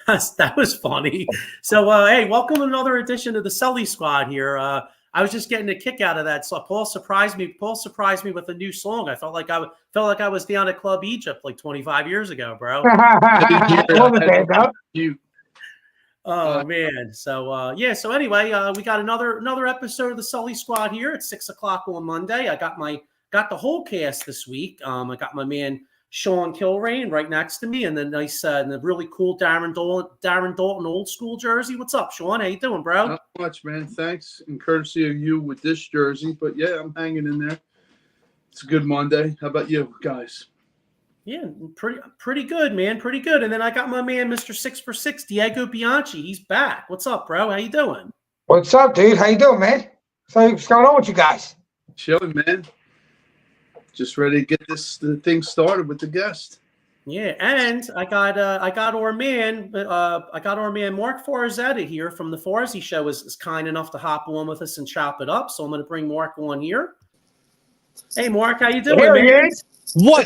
That was funny. So, hey, welcome to another edition of the Sully Squad here. I was just getting a kick out of that. So Paul surprised me. Paul surprised me with a new song. I felt like I was down at Club Egypt like 25 years ago, bro. Oh man. So yeah. So anyway, we got another episode of the Sully Squad here at 6:00 on Monday. I got the whole cast this week. I got my man Sean Kilrain right next to me, and the nice and the really cool Darren Dalton old school jersey. What's up, Sean? How you doing, bro? Not much, man. Thanks, and courtesy of you with this jersey. But yeah, I'm hanging in there. It's a good Monday. How about you guys? Yeah, pretty good, man. Pretty good. And then I got my man, Mr. 6 for 6, Diego Bianchi. He's back. What's up, bro? How you doing? What's up, dude? How you doing, man? So what's going on with you guys? Chilling, man. Just ready to get the thing started with the guest. Yeah, and I got our man Marc Farzetta here from the Farzy Show is kind enough to hop on with us and chop it up. So I'm going to bring Marc on here. Hey, Marc, how you doing, There man? he is.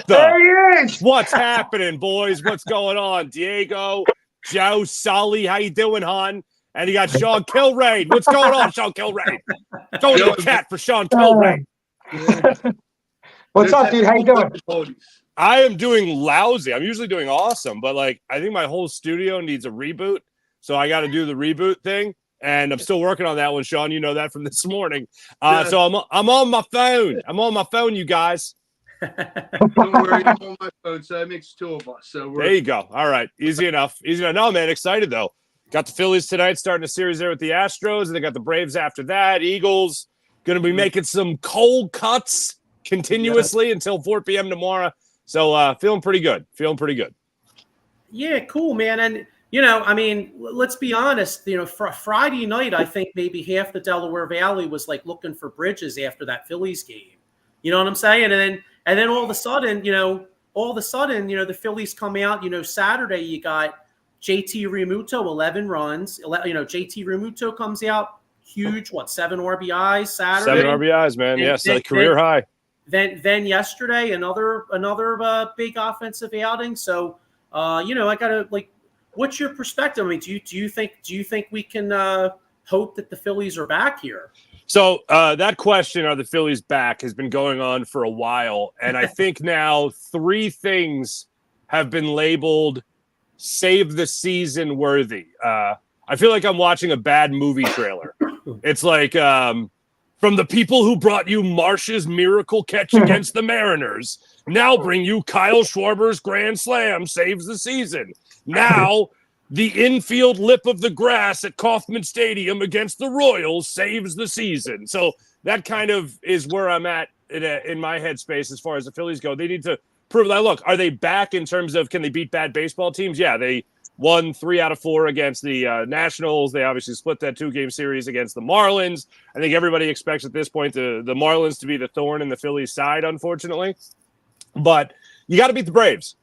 There he is. What's happening, boys? What's going on? Diego, Joe, Sully, how you doing, hon? And you got Sean Kilrain. What's going on, Sean Kilrain? Throw the cat for Sean Kilrain. What's up, dude? How you doing? I am doing lousy. I'm usually doing awesome, but I think my whole studio needs a reboot, so I got to do the reboot thing, and I'm still working on that one, Sean. You know that from this morning. So I'm on my phone. I'm on my phone, you guys. Don't worry, I'm on my phone, so that makes two of us. So there you go. All right, easy enough. No, man, excited though. Got the Phillies tonight, starting a series there with the Astros, and they got the Braves after that. Eagles going to be making some cold cuts continuously until 4 p.m. tomorrow. So feeling pretty good. Yeah, cool, man. And, I mean, let's be honest, Friday night, I think maybe half the Delaware Valley was looking for Bridges after that Phillies game. You know what I'm saying? And then all of a sudden, the Phillies come out, Saturday you got JT Realmuto, 11 runs. JT Realmuto comes out huge, 7 RBIs Saturday? 7 RBIs, man. Yes, a career high. Then yesterday, another big offensive outing. So, I gotta what's your perspective? I mean, do you think we can hope that the Phillies are back here? So that question, are the Phillies back, has been going on for a while, and I think now 3 things have been labeled "save the season" worthy. I feel like I'm watching a bad movie trailer. It's like. From the people who brought you Marsh's miracle catch against the Mariners, now bring you Kyle Schwarber's grand slam saves the season. Now, the infield lip of the grass at Kauffman Stadium against the Royals saves the season. So that kind of is where I'm at in my headspace as far as the Phillies go. They need to prove that. Look, are they back in terms of can they beat bad baseball teams? Yeah, they won 3 out of 4 against the Nationals. They obviously split that 2-game series against the Marlins. I think everybody expects at this point the Marlins to be the thorn in the Phillies' side, unfortunately. But you got to beat the Braves.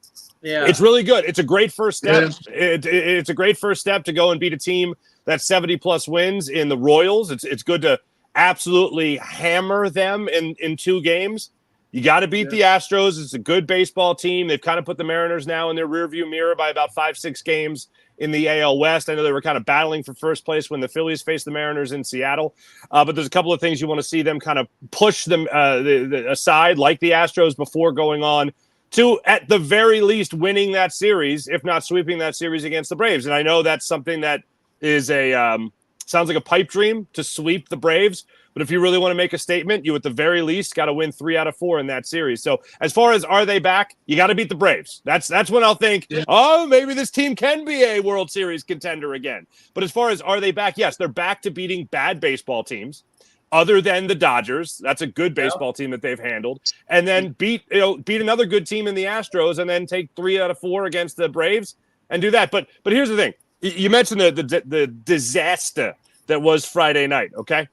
Yeah, it's really good. It's a great first step. Yeah. It's a great first step to go and beat a team that's 70-plus wins in the Royals. It's good to absolutely hammer them in 2 games. You got to beat the Astros. It's a good baseball team. They've kind of put the Mariners now in their rearview mirror by about 5-6 games in the AL West. I know they were kind of battling for first place when the Phillies faced the Mariners in Seattle. But there's a couple of things you want to see them kind of push them aside, like the Astros, before going on to, at the very least, winning that series, if not sweeping that series against the Braves. And I know that's something that is sounds like a pipe dream to sweep the Braves. But if you really want to make a statement, you at the very least got to win 3 out of 4 in that series. So as far as are they back, you got to beat the Braves. That's when I'll think, oh, maybe this team can be a World Series contender again. But as far as are they back, yes, they're back to beating bad baseball teams other than the Dodgers. That's a good baseball team that they've handled. And then beat another good team in the Astros and then take 3 out of 4 against the Braves and do that. But here's the thing. You mentioned the disaster that was Friday night, okay?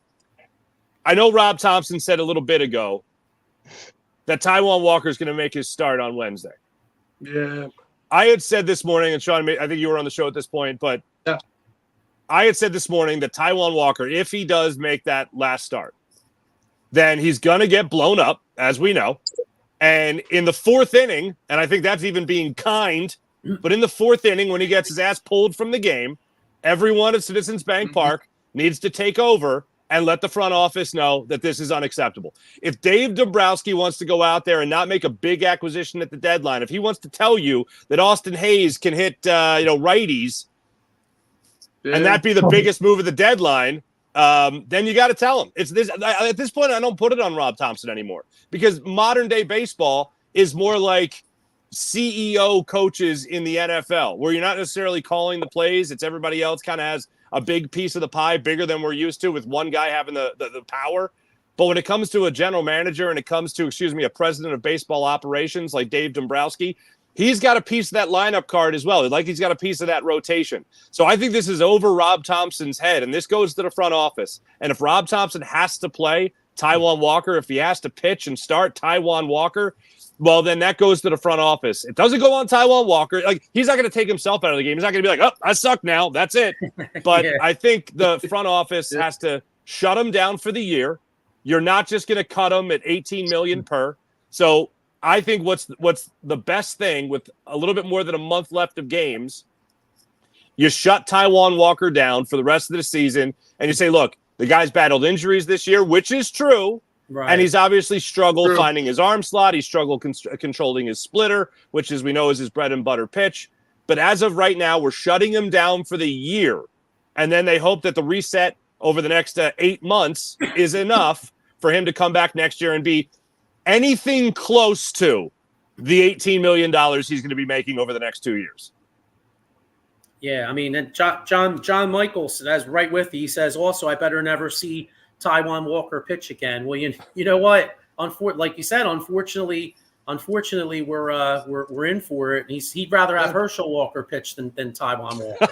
I know Rob Thompson said a little bit ago that Taijuan Walker is going to make his start on Wednesday. Yeah. I had said this morning, and Sean, I think you were on the show at this point, but I had said this morning that Taijuan Walker, if he does make that last start, then he's going to get blown up, as we know. And in the 4th inning, and I think that's even being kind But in the fourth inning, when he gets his ass pulled from the game, everyone at Citizens Bank Park needs to take over and let the front office know that this is unacceptable. If Dave Dombrowski wants to go out there and not make a big acquisition at the deadline, if he wants to tell you that Austin Hayes can hit righties, and that be the biggest move of the deadline, then you got to tell him. It's this at this point. I don't put it on Rob Thompson anymore, because modern day baseball is more like CEO coaches in the NFL, where you're not necessarily calling the plays. It's everybody else kind of has a big piece of the pie, bigger than we're used to, with one guy having the power. But when it comes to a general manager and it comes to, a president of baseball operations like Dave Dombrowski, he's got a piece of that lineup card as well. Like, he's got a piece of that rotation. So I think this is over Rob Thompson's head, and this goes to the front office. And if Rob Thompson has to play Taijuan Walker, if he has to pitch and start Taijuan Walker, well, then that goes to the front office. It doesn't go on Taijuan Walker. Like, he's not going to take himself out of the game. He's not going to be like, oh, I suck now. That's it. But I think the front office has to shut him down for the year. You're not just going to cut him at $18 million per. So I think what's the best thing, with a little bit more than a month left of games, you shut Taijuan Walker down for the rest of the season, and you say, look, the guy's battled injuries this year, which is true. Right. And he's obviously struggled finding his arm slot. He struggled controlling his splitter, which, as we know, is his bread and butter pitch. But as of right now, we're shutting him down for the year. And then they hope that the reset over the next 8 months is enough for him to come back next year and be anything close to the $18 million he's going to be making over the next 2 years. Yeah, I mean, and John Michaels, that's right with you. He says, also, I better never see Taijuan Walker pitch again. Well, you know what? Like you said, unfortunately, we're in for it. He'd rather have Herschel Walker pitch than Taijuan Walker.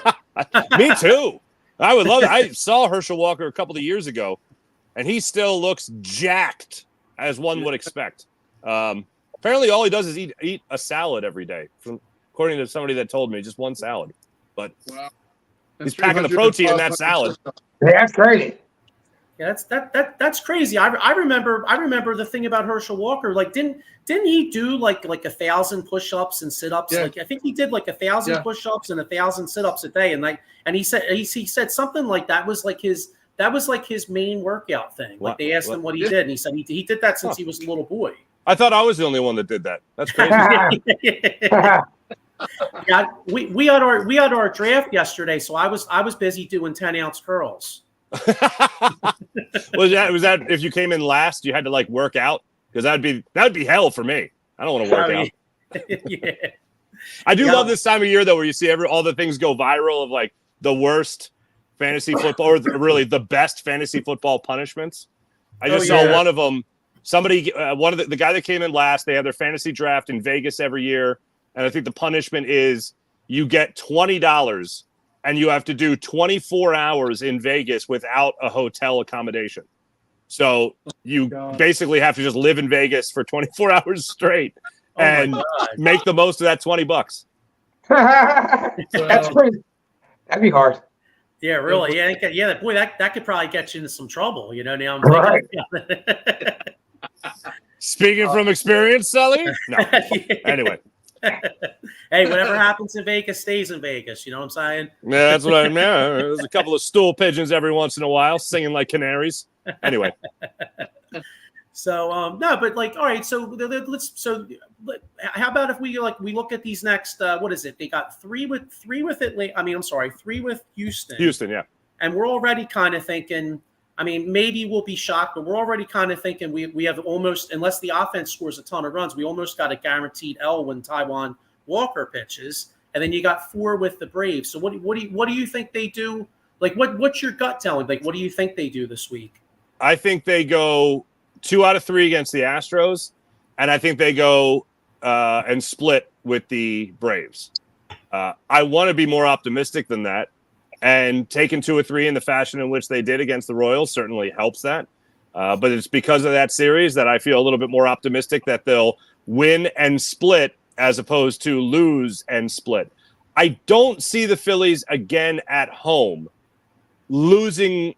Me too. I would love it. I saw Herschel Walker a couple of years ago, and he still looks jacked, as one would expect. Apparently, all he does is eat a salad every day, according to somebody that told me, just one salad. But he's packing the protein in that salad. Yeah, that's crazy. Yeah, that's crazy. I remember the thing about Herschel Walker. Like, didn't he do like 1,000 push-ups and sit-ups? Yeah. Like, I think he did like 1,000 push-ups and 1,000 sit-ups a day. And he said something like that was like his main workout thing. Like, they asked him what he did, and he said he did that since he was a little boy. I thought I was the only one that did that. That's crazy. Yeah, we had our draft yesterday, so I was busy doing 10-ounce curls. was that if you came in last, you had to like work out? Because that'd be hell for me. I don't want to work out. Yeah. I do love this time of year though, where you see all the things go viral of like the worst fantasy football, or really the best fantasy football punishments. I just saw one of them. Somebody, one of the guy that came in last, they have their fantasy draft in Vegas every year, and I think the punishment is you get $20. And you have to do 24 hours in Vegas without a hotel accommodation. So you basically have to just live in Vegas for 24 hours straight and make the most of that $20. That's crazy. That'd be hard. Yeah, really. Yeah. Boy, that could probably get you into some trouble. You know, now I'm right. Speaking from experience, Sully? No. Anyway. Hey, whatever happens in Vegas stays in Vegas. You know what I'm saying? Yeah, that's what I mean. There's a couple of stool pigeons every once in a while singing like canaries. Anyway. So no, but like, all right. So how about if we look at these next? What is it? They got three with Atlanta. I mean, I'm sorry, 3 with Houston. Houston, yeah. And we're already kind of thinking. I mean, maybe we'll be shocked, but we're already kind of thinking we have almost, unless the offense scores a ton of runs, we almost got a guaranteed L when Taijuan Walker pitches. And then you got 4 with the Braves. So what do you think they do? Like, what's your gut telling? Like, what do you think they do this week? I think they go 2 out of 3 against the Astros, and I think they go and split with the Braves. I want to be more optimistic than that. And taking 2 or 3 in the fashion in which they did against the Royals certainly helps that. But it's because of that series that I feel a little bit more optimistic that they'll win and split as opposed to lose and split. I don't see the Phillies again at home losing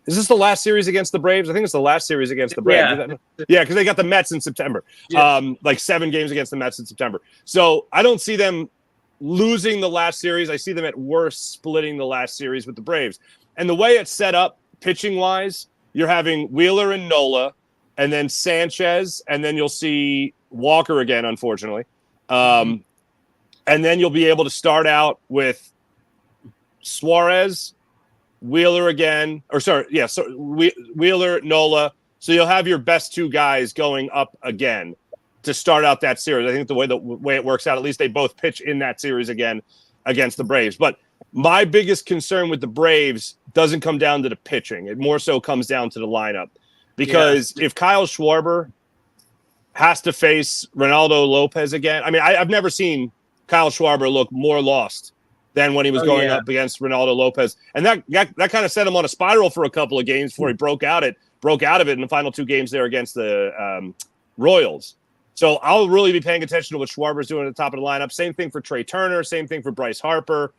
Is this the last series against the Braves? I think it's the last series against the Braves. Yeah, because they got the Mets in September. Yeah. Like 7 games against the Mets in September. So I don't see them losing the last series. I see them at worst splitting the last series with the Braves. And the way it's set up, pitching-wise, you're having Wheeler and Nola, and then Sanchez, and then you'll see Walker again, unfortunately. And then you'll be able to start out with Suarez, Wheeler again, Wheeler, Nola. So you'll have your best 2 guys going up again to start out that series. I think the way it works out, at least they both pitch in that series again against the Braves. But my biggest concern with the Braves doesn't come down to the pitching. It more so comes down to the lineup. Because if Kyle Schwarber has to face Ronaldo Lopez again, I mean, I've never seen Kyle Schwarber look more lost than when he was going up against Ronaldo Lopez. And that kind of set him on a spiral for a couple of games before he broke out of it in the final 2 games there against the Royals. So I'll really be paying attention to what Schwarber's doing at the top of the lineup. Same thing for Trey Turner. Same thing for Bryce Harper.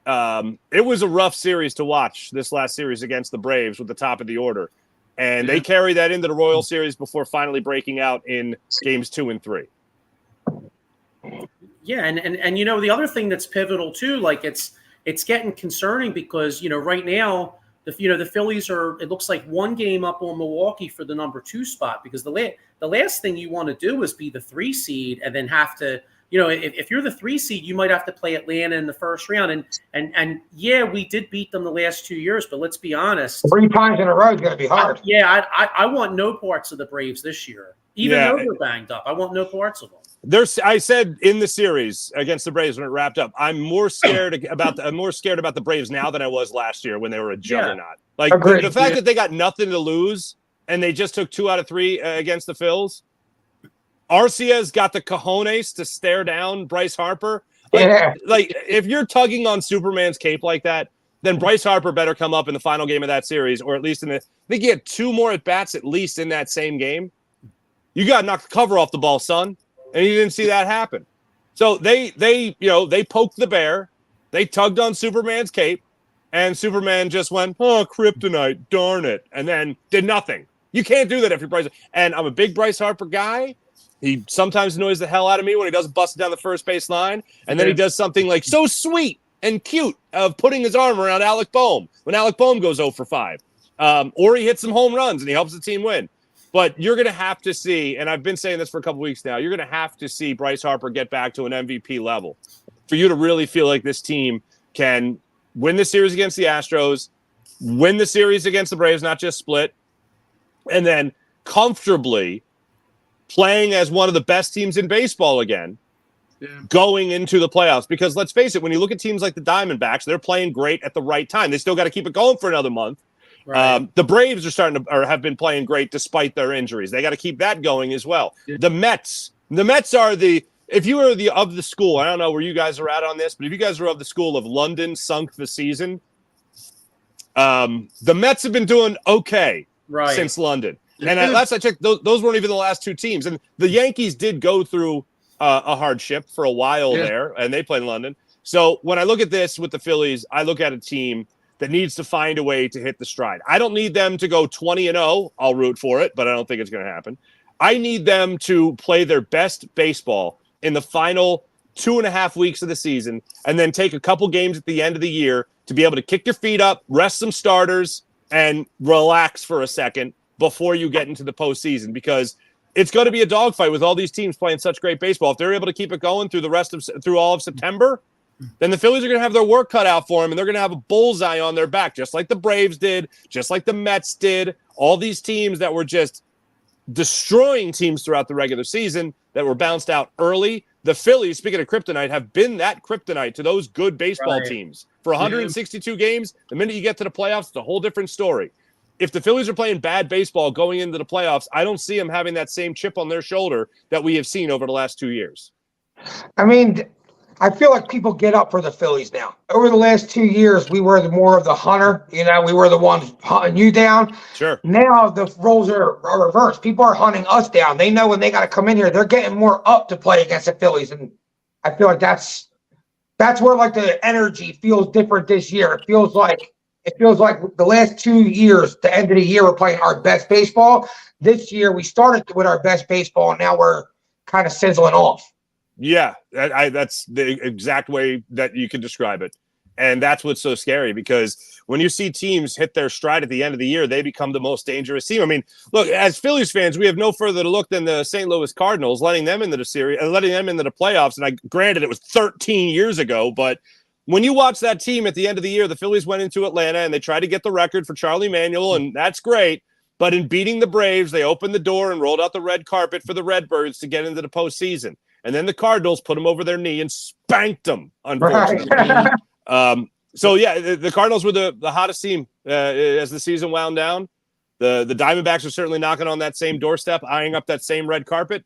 It was a rough series to watch, this last series against the Braves with the top of the order. And they carry that into the Royal series before finally breaking out in games 2 and 3. Yeah, and you know, the other thing that's pivotal too, like it's getting concerning because, you know, right now the Phillies are, it looks like 1 game up on Milwaukee for the number 2 spot, because the last thing you want to do is be the 3 seed and then have to, you know, if you're the 3 seed, you might have to play Atlanta in the first round. And yeah, we did beat them the last 2 years, but let's be honest. 3 times in a row is going to be hard. I want no parts of the Braves this year. Even though they're banged up, I want no parts of them. I said in the series against the Braves when it wrapped up, I'm more scared about the Braves now than I was last year when they were a juggernaut. Like the fact that they got nothing to lose and they just took 2 out of 3 against the Phils. Arcia's got the cojones to stare down Bryce Harper. Like if you're tugging on Superman's cape like that, then Bryce Harper better come up in the final game of that series, or at least I think he had 2 more at bats at least in that same game. You got to knock the cover off the ball, son. And you didn't see that happen. So they poked the bear. They tugged on Superman's cape, and Superman just went, "Oh, kryptonite, darn it," and then did nothing. You can't do that if you're Bryce. And I'm a big Bryce Harper guy. He sometimes annoys the hell out of me when he doesn't bust it down the first base line, and then he does something like so sweet and cute of putting his arm around Alec Boehm when Alec Boehm goes 0 for 5. Or he hits some home runs and he helps the team win. But you're going to have to see, and I've been saying this for a couple weeks now, you're going to have to see Bryce Harper get back to an MVP level for you to really feel like this team can win the series against the Astros, win the series against the Braves, not just split, and then comfortably playing as one of the best teams in baseball again, going into the playoffs. Because let's face it, when you look at teams like the Diamondbacks, they're playing great at the right time. They still got to keep it going for another month. Right. The Braves are starting to, or have been playing great despite their injuries. They got to keep that going as well. Yeah. The Mets are if you are of the school, I don't know where you guys are at on this, but if you guys are of the school of London sunk the season, the Mets have been doing okay since London. And last I checked, those weren't even the last 2 teams. And the Yankees did go through a hardship for a while there, and they played in London. So when I look at this with the Phillies, I look at a team that needs to find a way to hit the stride. I don't need them to go 20-0. I'll root for it, but I don't think it's going to happen. I need them to play their best baseball in the final 2.5 weeks of the season, and then take a couple games at the end of the year to be able to kick your feet up, rest some starters, and relax for a second before you get into the postseason, because it's going to be a dogfight with all these teams playing such great baseball. If they're able to keep it going through all of September, then the Phillies are going to have their work cut out for them, and they're going to have a bullseye on their back, just like the Braves did, just like the Mets did. All these teams that were just destroying teams throughout the regular season that were bounced out early. The Phillies, speaking of kryptonite, have been that kryptonite to those good baseball teams for 162 games. The minute you get to the playoffs, it's a whole different story. If the Phillies are playing bad baseball going into the playoffs, I don't see them having that same chip on their shoulder that we have seen over the last 2 years. I mean, I feel like people get up for the Phillies now. Over the last 2 years, we were more of the hunter. You know, we were the ones hunting you down. Sure. Now the roles are reversed. People are hunting us down. They know when they got to come in here, they're getting more up to play against the Phillies. And I feel like that's where like the energy feels different this year. It feels like it feels like the last 2 years, the end of the year, we're playing our best baseball. This year, we started with our best baseball, and now we're kind of sizzling off. Yeah, that's the exact way that you could describe it. And that's what's so scary, because when you see teams hit their stride at the end of the year, they become the most dangerous team. I mean, look, as Phillies fans, we have no further to look than the St. Louis Cardinals, letting them into the series, letting them into the playoffs. And granted, it was 13 years ago, but when you watch that team at the end of the year, the Phillies went into Atlanta and they tried to get the record for Charlie Manuel, and that's great. But in beating the Braves, they opened the door and rolled out the red carpet for the Redbirds to get into the postseason. And then the Cardinals put them over their knee and spanked them, unfortunately. Right. So, yeah, the Cardinals were the hottest team as the season wound down. The Diamondbacks are certainly knocking on that same doorstep, eyeing up that same red carpet.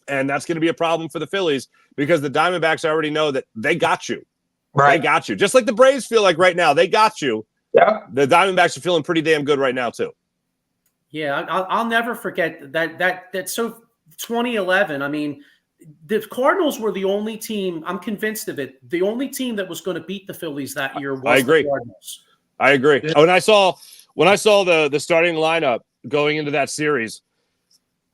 And that's going to be a problem for the Phillies, because the Diamondbacks already know that they got you. Right. They got you. Just like the Braves feel like right now, they got you. Yeah. The Diamondbacks are feeling pretty damn good right now, too. Yeah, I'll never forget that. So 2011, I mean, the Cardinals were the only team, I'm convinced of it, the only team that was going to beat the Phillies that year was the Cardinals. I agree. Yeah. When I saw the starting lineup going into that series,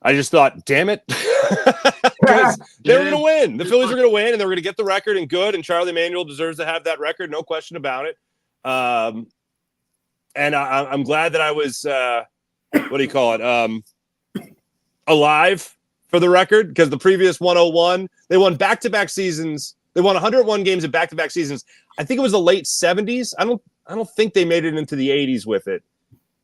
I just thought, damn it. Because they were going to win. The Phillies were going to win, and they were going to get the record, and good, and Charlie Manuel deserves to have that record, no question about it. And I'm glad that I was, alive for the record, because the previous 101, they won back-to-back seasons. They won 101 games in back-to-back seasons. I think it was the late 70s. I don't think they made it into the 80s with it.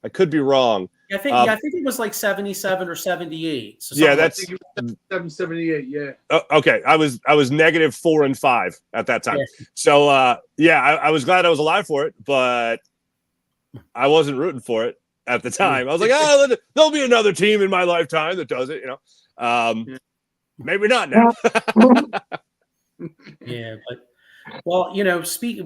I could be wrong. I think it was like 77 or 78. So yeah, that's 78. Yeah. Okay, I was -4 and 5 at that time. Yeah. So I was glad I was alive for it, but I wasn't rooting for it at the time. I was like, there'll be another team in my lifetime that does it. Maybe not now. Yeah, but. Well,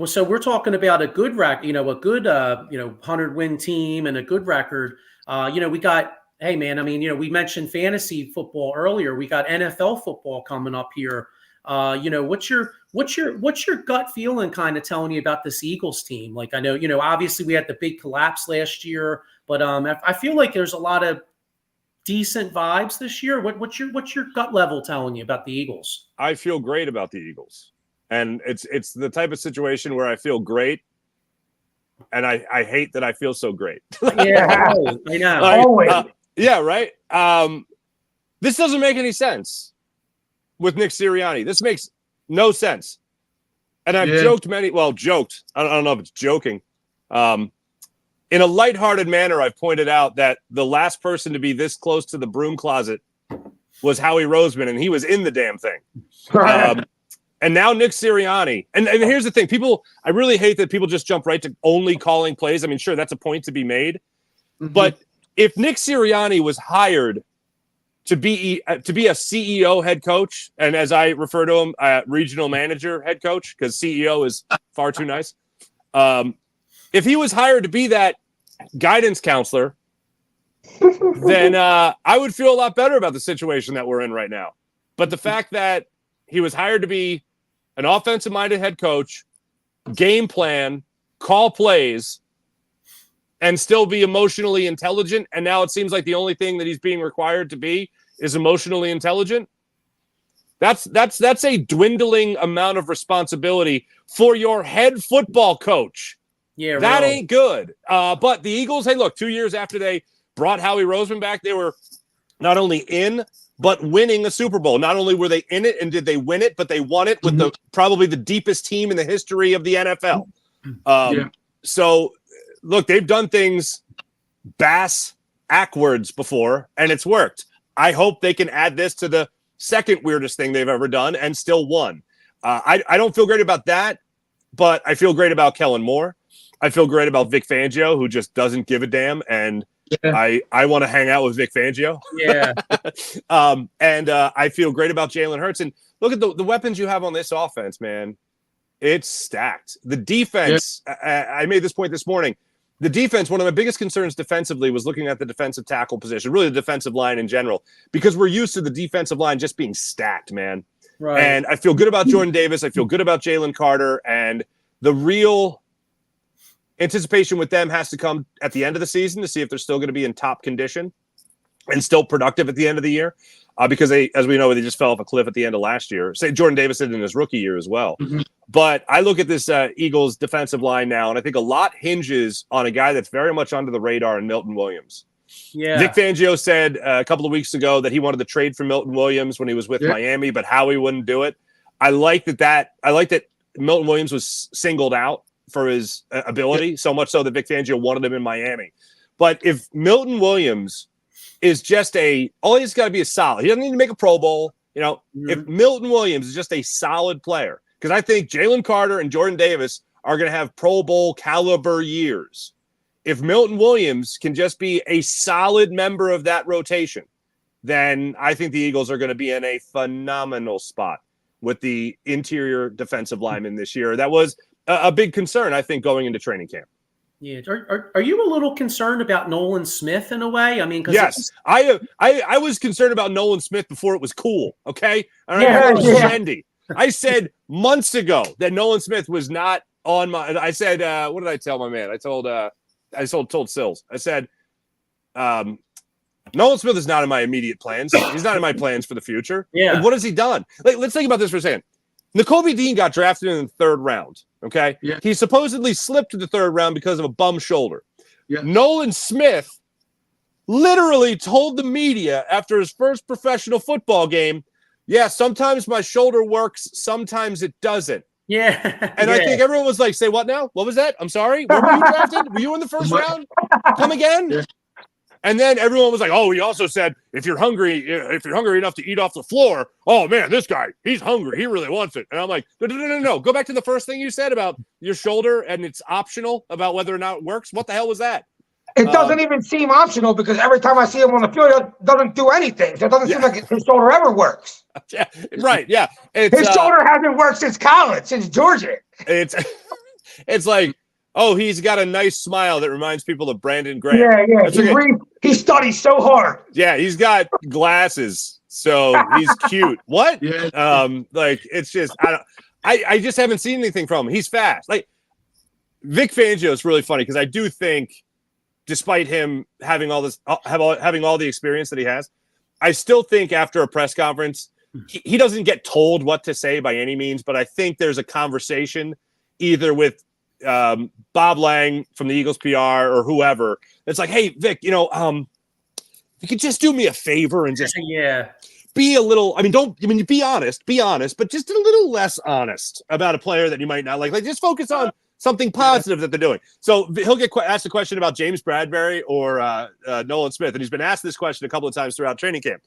so we're talking about a good 100-win team and a good record. We got, hey man, I mean, we mentioned fantasy football earlier. We got NFL football coming up here. What's your gut feeling kind of telling you about this Eagles team? Like, I know, obviously we had the big collapse last year, but I feel like there's a lot of decent vibes this year. What's your gut level telling you about the Eagles? I feel great about the Eagles. And it's the type of situation where I feel great, and I hate that I feel so great. Yeah, I know. Always. Yeah, right. This doesn't make any sense with Nick Sirianni. This makes no sense. And I've joked. I don't know if it's joking. In a lighthearted manner, I've pointed out that the last person to be this close to the broom closet was Howie Roseman, and he was in the damn thing. And now Nick Sirianni. And here's the thing. I really hate that people just jump right to only calling plays. I mean, sure, that's a point to be made. Mm-hmm. But if Nick Sirianni was hired to be a CEO head coach, and as I refer to him, regional manager head coach, because CEO is far too nice. If he was hired to be that guidance counselor, then I would feel a lot better about the situation that we're in right now. But the fact that he was hired to be an offensive-minded head coach, game plan, call plays, and still be emotionally intelligent, and now it seems like the only thing that he's being required to be is emotionally intelligent. That's a dwindling amount of responsibility for your head football coach. Yeah, that really ain't good. But the Eagles, hey, look, 2 years after they brought Howie Roseman back, they were not only in, but winning a Super Bowl. Not only were they in it and did they win it, but they won it with probably the deepest team in the history of the NFL. So, look, they've done things backwards before, and it's worked. I hope they can add this to the second weirdest thing they've ever done and still won. I don't feel great about that, but I feel great about Kellen Moore. I feel great about Vic Fangio, who just doesn't give a damn, and I want to hang out with Vic Fangio. Yeah. And I feel great about Jalen Hurts. And look at the weapons you have on this offense, man. It's stacked. The defense, I made this point this morning. The defense, one of my biggest concerns defensively was looking at the defensive tackle position, really the defensive line in general, because we're used to the defensive line just being stacked, man. Right. And I feel good about Jordan Davis. I feel good about Jalen Carter. And the real Anticipation with them has to come at the end of the season to see if they're still going to be in top condition and still productive at the end of the year. Because they, as we know, they just fell off a cliff at the end of last year. Say Jordan Davis did in his rookie year as well. Mm-hmm. But I look at this Eagles defensive line now, and I think a lot hinges on a guy that's very much under the radar in Milton Williams. Yeah. Vic Fangio said a couple of weeks ago that he wanted to trade for Milton Williams when he was with Miami, but Howie wouldn't do it. I like that Milton Williams was singled out for his ability, so much so that Vic Fangio wanted him in Miami. But if Milton Williams is just all he's got to be a solid. He doesn't need to make a Pro Bowl. If Milton Williams is just a solid player, because I think Jalen Carter and Jordan Davis are going to have Pro Bowl caliber years. If Milton Williams can just be a solid member of that rotation, then I think the Eagles are going to be in a phenomenal spot with the interior defensive lineman this year. That was a big concern, I think, going into training camp. Yeah. Are you a little concerned about Nolan Smith in a way? I mean, yes, I was concerned about Nolan Smith before it was cool. Okay. All right. It was trendy. I said months ago that Nolan Smith was not on my, I said, what did I tell my man? I told Sills. I said, Nolan Smith is not in my immediate plans. He's not in my plans for the future. Yeah. Like, what has he done? Like, let's think about this for a second. N'Kobe Dean got drafted in the third round. Okay. Yeah. He supposedly slipped to the third round because of a bum shoulder. Yeah. Nolan Smith literally told the media after his first professional football game, yeah, sometimes my shoulder works, sometimes it doesn't. Yeah. And I think everyone was like, say what now? What was that? I'm sorry. Where were you drafted? Were you in the first round? Come again? Yeah. And then everyone was like, oh, he also said, if you're hungry enough to eat off the floor, oh, man, this guy, he's hungry. He really wants it. And I'm like, no. Go back to the first thing you said about your shoulder and it's optional about whether or not it works. What the hell was that? It doesn't even seem optional because every time I see him on the field, it doesn't do anything. So it doesn't seem like his shoulder ever works. Yeah, right, yeah. His shoulder hasn't worked since college, since Georgia. It's like, oh, he's got a nice smile that reminds people of Brandon Graham. Yeah. He studies so hard. Yeah, he's got glasses, so he's cute. What? Yeah. Like it's just I just haven't seen anything from him. He's fast. Like Vic Fangio is really funny because I do think, despite him having all this, having all the experience that he has, I still think after a press conference, he doesn't get told what to say by any means. But I think there's a conversation either with Bob Lang from the Eagles PR or whoever. It's like, hey, Vic, you could just do me a favor and just be a little. Be honest, but just a little less honest about a player that you might not like. Like just focus on something positive that they're doing. So he'll get asked a question about James Bradbury or Nolan Smith, and he's been asked this question a couple of times throughout training camp.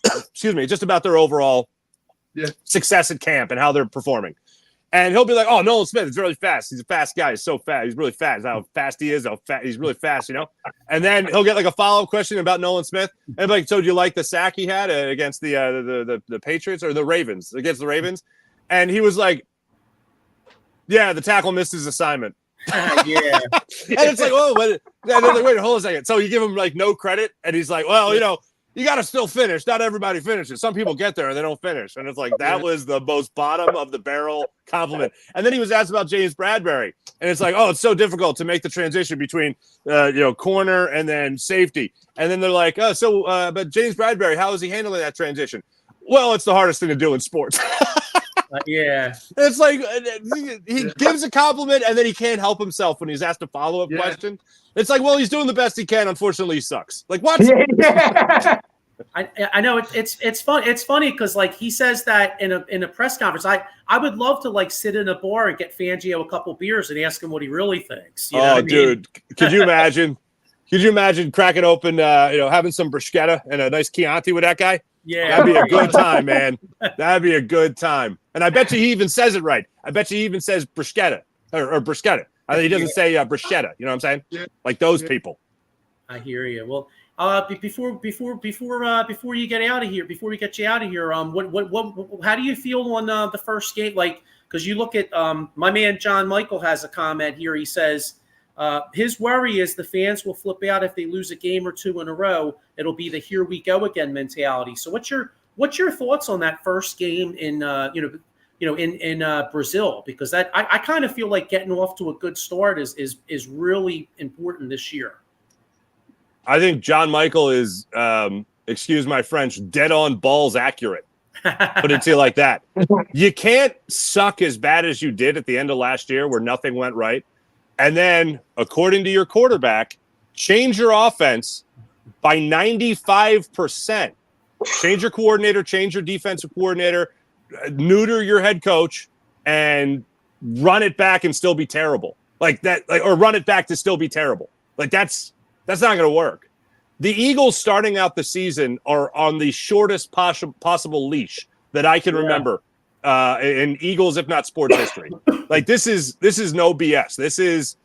Excuse me, just about their overall success at camp and how they're performing. And he'll be like, "Oh, Nolan Smith is really fast. He's a fast guy. He's so fast. He's really fast. How fast he is. He's really fast, And then he'll get like a follow-up question about Nolan Smith. And like, so do you like the sack he had against the Patriots or the Ravens? Against the Ravens? And he was like, yeah, the tackle missed his assignment. And it's like, oh, but wait, hold a second. So you give him like no credit, and he's like, well, you got to still finish. Not everybody finishes. Some people get there and they don't finish. And it's like, that was the most bottom of the barrel compliment. And then he was asked about James Bradbury. And it's like, oh, it's so difficult to make the transition between, corner and then safety. And then they're like, oh, but James Bradbury, how is he handling that transition? Well, it's the hardest thing to do in sports. It's like he gives a compliment and then he can't help himself when he's asked a follow-up question. It's like, well, he's doing the best he can. Unfortunately, he sucks. Like what? I know it's fun. It's funny because like he says that in a press conference. I would love to like sit in a bar and get Fangio a couple beers and ask him what he really thinks. Dude, could you imagine? Could you imagine cracking open, having some bruschetta and a nice Chianti with that guy? Yeah, that'd be a good time, man. That'd be a good time. And I bet you he even says it right. I bet you he even says bruschetta or bruschetta. He doesn't say bruschetta. You know what I'm saying? Yeah. Like those people. I hear you. Well, before you get out of here, before we get you out of here, what how do you feel on the first game? Like, because you look at my man John Michael has a comment here. He says his worry is the fans will flip out if they lose a game or two in a row. It'll be the here we go again mentality. So what's your thoughts on that first game in in Brazil, because that I kind of feel like getting off to a good start is really important this year. I think John Michael is, excuse my French, dead on balls accurate. Put it to you like that. You can't suck as bad as you did at the end of last year where nothing went right. And then, according to your quarterback, change your offense by 95%. Change your coordinator, change your defensive coordinator, neuter your head coach, and run it back and still be terrible. Like that, or run it back to still be terrible. Like that's not going to work. The Eagles starting out the season are on the shortest possible leash that I can remember in Eagles, if not sports history. Like this is no BS. This is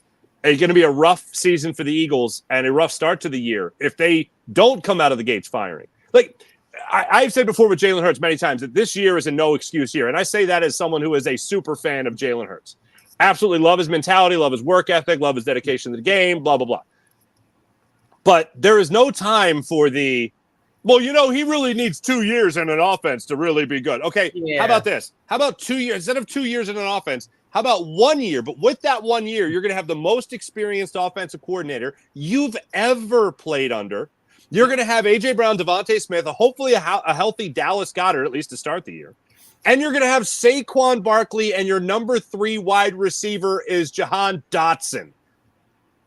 going to be a rough season for the Eagles and a rough start to the year if they don't come out of the gates firing. Like I've said before with Jalen Hurts many times that this year is a no excuse year. And I say that as someone who is a super fan of Jalen Hurts. Absolutely love his mentality, love his work ethic, love his dedication to the game, blah, blah, blah. But there is no time for he really needs 2 years in an offense to really be good. Okay, How about this? How about 2 years? Instead of 2 years in an offense, how about 1 year? But with that 1 year, you're going to have the most experienced offensive coordinator you've ever played under. You're going to have A.J. Brown, Devontae Smith, hopefully a healthy Dallas Goedert, at least to start the year. And you're going to have Saquon Barkley, and your number 3 wide receiver is Jahan Dotson.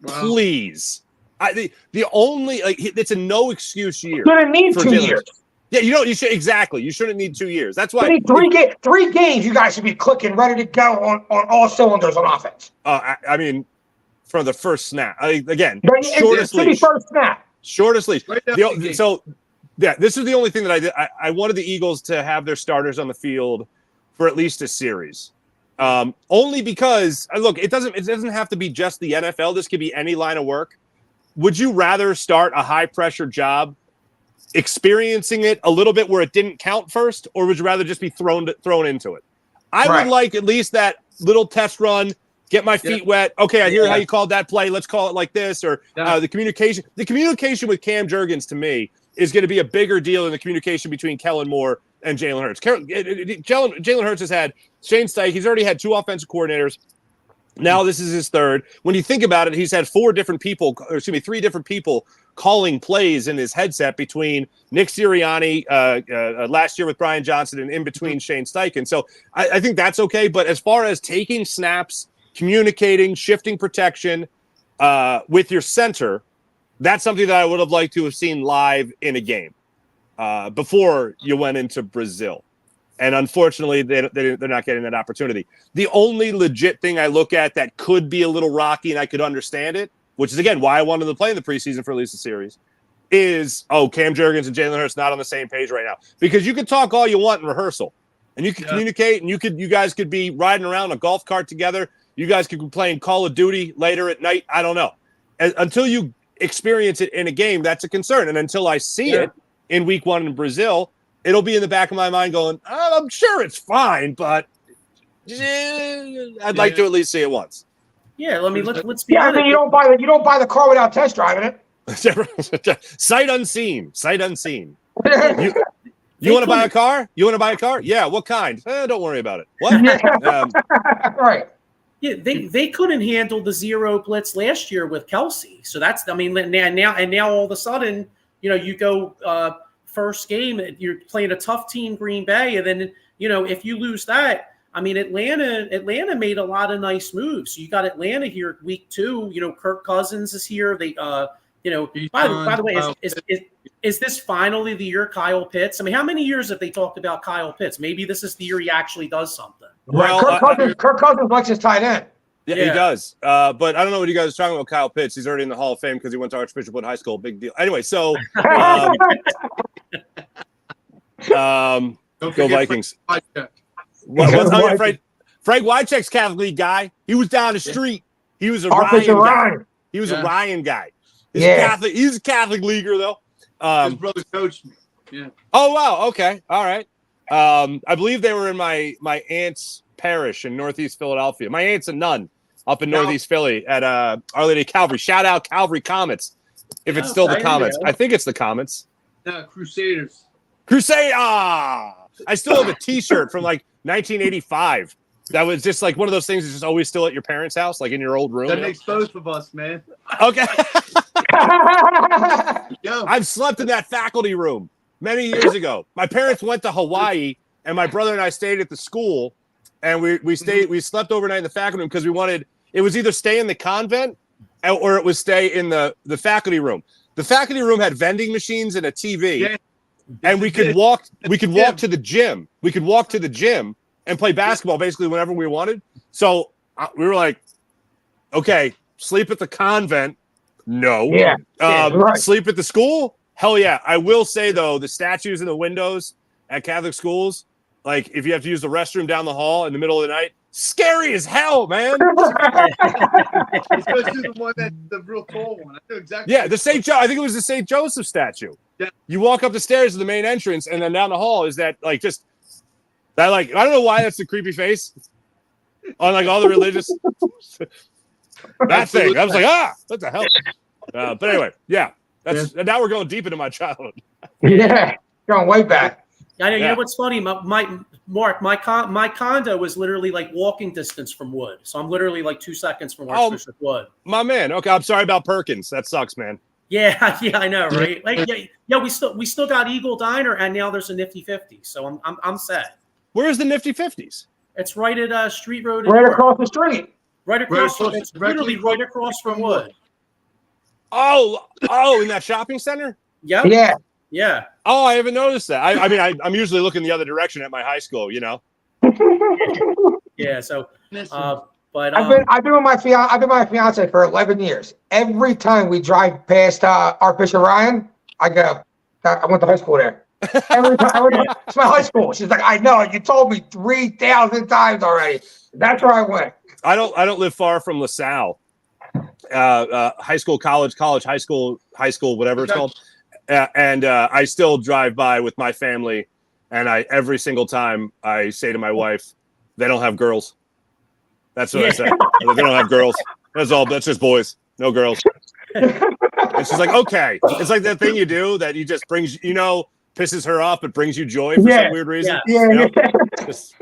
Wow. Please. It's a no excuse year. You're gonna need 2 years. Yeah, you should exactly. You shouldn't need 2 years. That's why. You need three games. You guys should be clicking, ready to go on all cylinders on offense. I mean, from the first snap. Shortest leash. First snap. Shortest leash. This is the only thing that I did. I wanted the Eagles to have their starters on the field for at least a series. Only because look, it doesn't have to be just the NFL. This could be any line of work. Would you rather start a high-pressure job, experiencing it a little bit where it didn't count first, or would you rather just be thrown into it? I would like at least that little test run, get my feet wet. Okay, I hear how you called that play. Let's call it like this. Or the communication. The communication with Cam Jurgens, to me, is going to be a bigger deal than the communication between Kellen Moore and Jalen Hurts. Jalen Hurts has had Shane Steichen. He's already had 2 offensive coordinators. Now this is his 3rd. When you think about it, he's had 3 different people calling plays in his headset between Nick Sirianni last year with Brian Johnson and in between Shane Steichen. So I think that's okay. But as far as taking snaps, communicating, shifting protection with your center, that's something that I would have liked to have seen live in a game before you went into Brazil. And unfortunately, they're not getting that opportunity. The only legit thing I look at that could be a little rocky and I could understand it, which is, again, why I wanted to play in the preseason for at least a series, is, Cam Jurgens and Jalen Hurts not on the same page right now. Because you can talk all you want in rehearsal, and you can communicate, and you guys could be riding around a golf cart together. You guys could be playing Call of Duty later at night. I don't know. Until you experience it in a game, that's a concern. And until I see it in week 1 in Brazil, it'll be in the back of my mind going, I'm sure it's fine, but I'd like to at least see it once. Yeah, let's be honest. I mean, you don't buy the car without test driving it. Sight unseen. You want to buy a car? Yeah, what kind? Don't worry about it. What? Right. Yeah, they couldn't handle the 0 blitz last year with Kelsey. So that's, now all of a sudden, you go first game, you're playing a tough team, Green Bay, and then if you lose that, Atlanta made a lot of nice moves. So you got Atlanta here week 2. Kirk Cousins is here. They by the way, is this finally the year Kyle Pitts? I mean, how many years have they talked about Kyle Pitts? Maybe this is the year he actually does something. Well, Kirk Cousins likes his tight end. Yeah, he does. But I don't know what you guys are talking about Kyle Pitts. He's already in the Hall of Fame because he went to Archbishop Wood High School. Big deal. Anyway, so go Vikings. What's Frank Wycheck's Catholic League guy. He was down the street. He was a Ryan guy. He was a Ryan guy. He's a Catholic leaguer, though. His brother coached me. Yeah. Oh, wow. Okay. All right. I believe they were in my aunt's parish in Northeast Philadelphia. My aunt's a nun up in Northeast Philly at Our Lady of Calvary. Shout out Calvary Comets. If it's still the Comets. I think it's the Comets. Crusaders. Crusade. I still have a T-shirt from like 1985. That was just like one of those things that's just always still at your parents' house, like in your old room. That makes both of us, man. Okay. Yo. I've slept in that faculty room many years ago. My parents went to Hawaii, and my brother and I stayed at the school, and we slept overnight in the faculty room because we wanted. It was either stay in the convent or it was stay in the faculty room. The faculty room had vending machines and a TV, and we could walk. We could walk to the gym. We could walk to the gym and play basketball basically whenever we wanted. So we were like, okay, sleep at the convent. No. Yeah. Right. Sleep at the school? Hell yeah. I will say, though, the statues in the windows at Catholic schools, like if you have to use the restroom down the hall in the middle of the night, scary as hell, man. Especially the one that's the real tall one. I know exactly. Yeah, I think it was the St. Joseph statue. Yeah. You walk up the stairs to the main entrance, and then down the hall is that, like, just that, like, I don't know why that's the creepy face on, like, all the religious. That thing. I was like, what the hell? But anyway, yeah. Now we're going deep into my childhood. Yeah, going way back. I know. You know what's funny? My condo was literally like walking distance from Wood, so I'm literally like 2 seconds from Archbishop Wood. My man. Okay, I'm sorry about Perkins. That sucks, man. Yeah, I know, right? Like, we still got Eagle Diner, and now there's a Nifty 50. So I'm set. Where's the Nifty 50s? It's right at Street Road. Right across the street. Right across. It's literally right across from Wood. Oh, in that shopping center? Yep. Yeah. Yeah. Oh, I haven't noticed that. I mean, I'm usually looking the other direction at my high school, you know. Yeah. So, but I've been with my fiance for 11 years. Every time we drive past Archbishop Ryan, I go, I went to high school there. Every time it's my high school. She's like, I know. You told me 3,000 times already. That's where I went. I don't live far from LaSalle. High school, college, high school, whatever it's called. And I still drive by with my family, and every single time I say to my wife, they don't have girls. That's what I say. They don't have girls. That's just boys. No girls. And she's like, okay. It's like that thing you do that you just brings, pisses her off, but brings you joy for some weird reason. Yeah.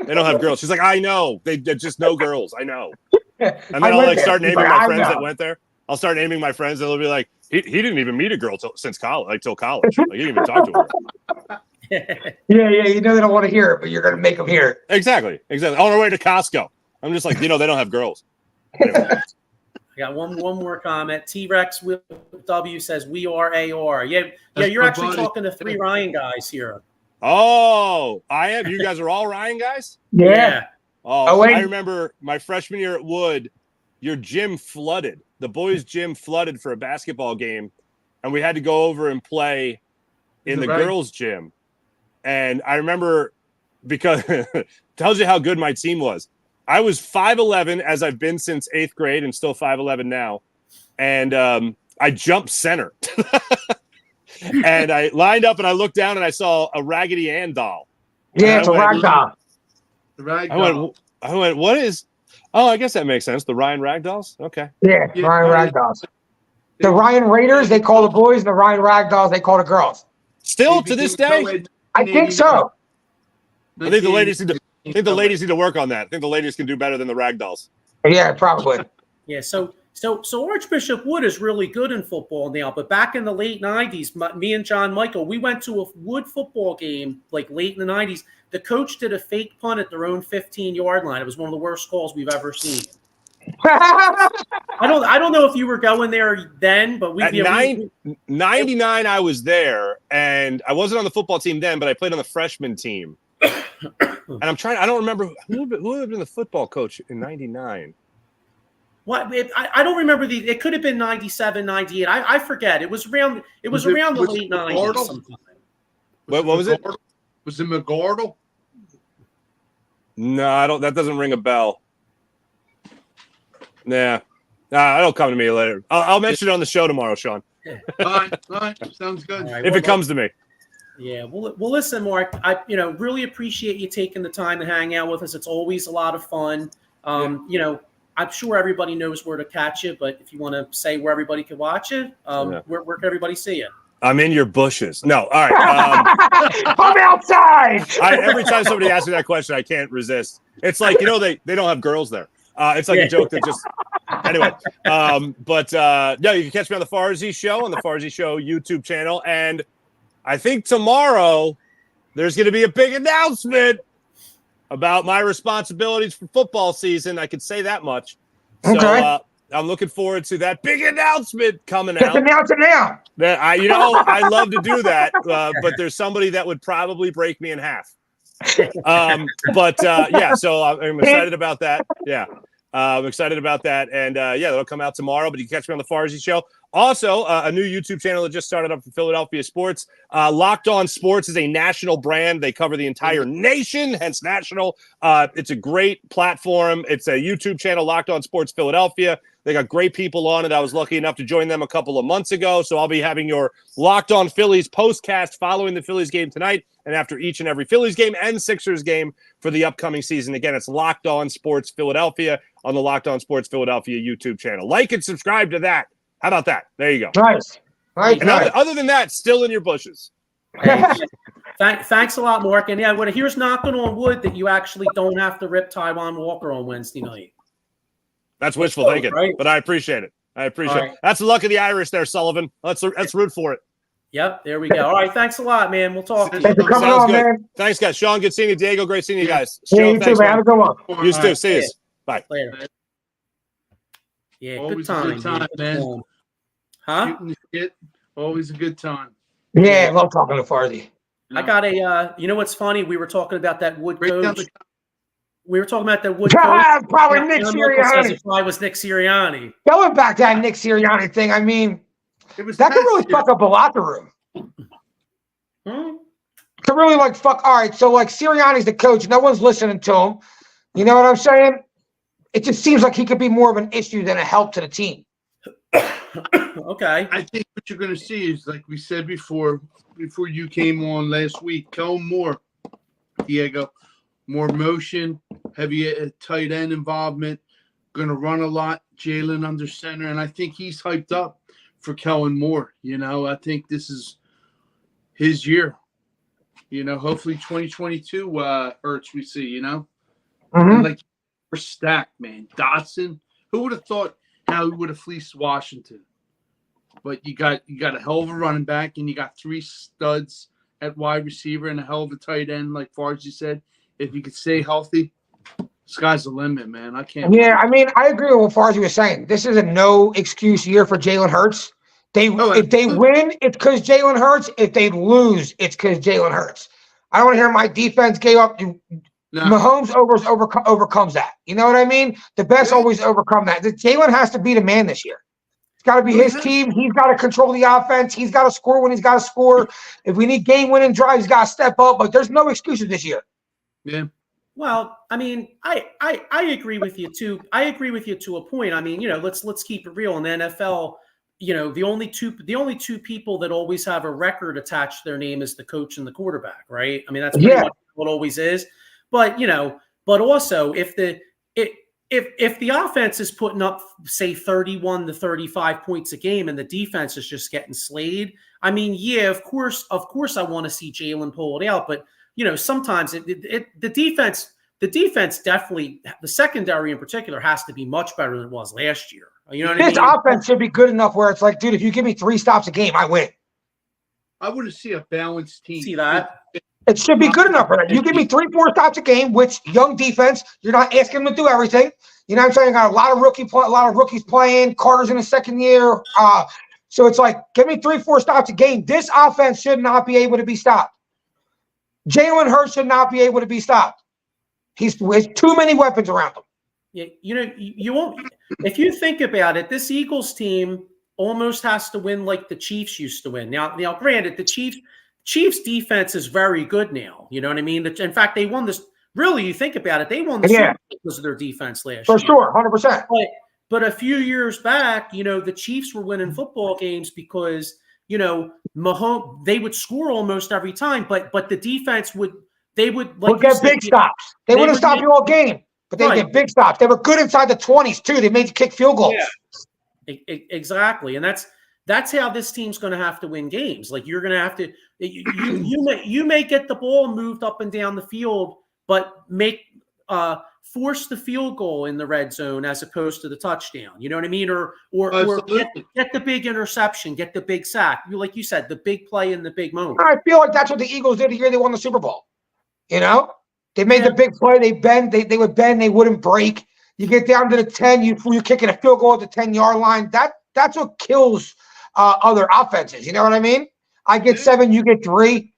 They don't have girls. She's like, I know. They're just no girls. I know. And then I'll like start naming my friends that went there. I'll start naming my friends, and they'll be like, he didn't even meet a girl since college, till college. Like, he didn't even talk to her. Yeah. You know they don't want to hear it, but you're going to make them hear it. Exactly. On our way to Costco. I'm just like, they don't have girls. Anyway. I got one more comment. T-Rex W says, we are AR. Yeah, you're actually talking to 3 Ryan guys here. Oh, I am? You guys are all Ryan guys? Yeah. Oh, I remember my freshman year at Wood, your gym flooded. The boys' gym flooded for a basketball game, and we had to go over and play in the girls' gym. And I remember, because tells you how good my team was. I was 5'11", as I've been since 8th grade, and still 5'11" now. And I jumped center. And I lined up, and I looked down, and I saw a Raggedy Ann doll. Yeah, it's a rag doll. I went, what is... Oh, I guess that makes sense. The Ryan Ragdolls? Okay. Yeah, Ryan Ragdolls. The Ryan Raiders, they call the boys, and the Ryan Ragdolls, they call the girls. Still to this day? I think so. I think the ladies need to work on that. I think the ladies can do better than the Ragdolls. Yeah, probably. Yeah, so Archbishop Wood is really good in football now, but back in the late 90s, me and John Michael, we went to a Wood football game like late in the 90s. The coach did a fake punt at their own 15-yard line. It was one of the worst calls we've ever seen. I don't know if you were going there then, but at 99 I was there, and I wasn't on the football team then, but I played on the freshman team. And I don't remember who had been the football coach in 99. What I don't remember it could have been 97, 98. I forget. It was around the late 90s sometime. What was it? Was it McGardle? No, that doesn't ring a bell. Nah, it'll come to me later. I'll mention it on the show tomorrow, Sean. All right. Sounds good. Right, if it comes to me. Yeah. Well, listen, Mark, I really appreciate you taking the time to hang out with us. It's always a lot of fun. I'm sure everybody knows where to catch you, but if you want to say where everybody can watch it, where can everybody see it? I'm in your bushes. No, all right. I'm outside. Every time somebody asks me that question, I can't resist. It's like, they don't have girls there. It's like a joke that just anyway. No, you can catch me on the Farzy Show on the Farzy Show YouTube channel, and I think tomorrow there's going to be a big announcement about my responsibilities for football season. I could say that much. Okay. So I'm looking forward to that big announcement coming out. Just announce it now. That I love to do that, but there's somebody that would probably break me in half. So I'm excited about that. Yeah. I'm excited about that. And that'll come out tomorrow, but you can catch me on the Farzy Show. Also, a new YouTube channel that just started up for Philadelphia sports. Locked On Sports is a national brand. They cover the entire nation, hence national. It's a great platform. It's a YouTube channel, Locked On Sports Philadelphia. They got great people on it. I was lucky enough to join them a couple of months ago. So I'll be having your Locked On Phillies postcast following the Phillies game tonight and after each and every Phillies game and Sixers game for the upcoming season. Again, it's Locked On Sports Philadelphia on the Locked On Sports Philadelphia YouTube channel. Like and subscribe to that. How about that? There you go. Nice. And other than that, still in your bushes. Thanks a lot, Mark. And here's knocking on wood that you actually don't have to rip Taiwan Walker on Wednesday night. That's wishful thinking, right? But I appreciate it. It. That's the luck of the Irish there, Sullivan. Let's root for it. Yep, there we go. All right, thanks a lot, man. We'll talk to you. Thanks for coming on, man. Thanks, guys. Sean, good seeing you. Diego, great seeing you guys. Yeah, you too, man. Have a good one. You too. See you. Bye. Later. Yeah, always good time, man. Huh? Always a good time. Yeah, I love talking to Farzy. I got a, you know what's funny? We were talking about that wood coach. We were talking about that wood coach. Probably Nick Sirianni. If I was Nick Sirianni. Going back to that Nick Sirianni thing, I mean, that could really fuck up a locker room. Could really fuck. All right, so Sirianni's the coach. No one's listening to him. You know what I'm saying? It just seems like he could be more of an issue than a help to the team. Okay. I think what you're going to see is, like we said before you came on last week, Kellen Moore, Diego, more motion, heavy tight end involvement, going to run a lot, Jalen under center, and I think he's hyped up for Kellen Moore. I think this is his year. Hopefully 2022 Hurts we see, Mm-hmm. We're stacked, man. Dotson, who would have thought how he would have fleeced Washington? But you got a hell of a running back, and you got 3 studs at wide receiver and a hell of a tight end, like Farzy said. If you could stay healthy, sky's the limit, man. I can't. Yeah, I mean, I agree with what Farzy was saying. This is a no excuse year for Jalen Hurts. If they win, it's because Jalen Hurts. If they lose, it's because Jalen Hurts. I don't want to hear my defense gave up. No. Mahomes overcomes that. You know what I mean? The best always overcome that. Jalen has to be the man this year. It's got to be his team. He's got to control the offense. He's got to score when he's got to score. If we need game-winning drives, he's got to step up. But there's no excuses this year. Yeah. Well, I mean, I agree with you too. I agree with you to a point. I mean, let's keep it real in the NFL. The only two people that always have a record attached to their name is the coach and the quarterback, right? I mean, that's pretty much what it always is. But but also if the offense is putting up, say, 31 to 35 points a game and the defense is just getting slayed, I mean, yeah, of course I want to see Jalen pull it out, but sometimes the defense definitely, the secondary in particular, has to be much better than it was last year. You know what I mean? This offense should be good enough where it's like, dude, if you give me 3 stops a game, I win. I want to see a balanced team. See that? It should be good enough for that. You give me 3-4 stops a game, which young defense, you're not asking them to do everything. You know what I'm saying? Got a lot of rookies playing. Carter's in his second year. So it's like, give me 3-4 stops a game. This offense should not be able to be stopped. Jalen Hurts should not be able to be stopped. He's too many weapons around him. Yeah, you won't. If you think about it, this Eagles team almost has to win like the Chiefs used to win. Now, granted, the Chiefs defense is very good now. You know what I mean? In fact, they won this. Really, you think about it, they won the Super Bowl because of their defense last year. For sure, 100%. But a few years back, the Chiefs were winning football games because Mahomes, they would score almost every time, but the defense would get big stops. They wouldn't stop you all game, but they'd get big stops. They were good inside the 20s too. They made you kick field goals. Yeah. Exactly, and that's how this team's going to have to win games. Like you're going to have to you may get the ball moved up and down the field, but force the field goal in the red zone as opposed to the touchdown. You know what I mean? Or get the big interception, get the big sack. Like you said, the big play in the big moment. I feel like that's what the Eagles did the year they won the Super Bowl. You know, they made the big play. They bend. They would bend. They wouldn't break. You get down to the 10. You're kicking a field goal at the 10-yard line. That's what kills other offenses. You know what I mean? I get 7. You get 3.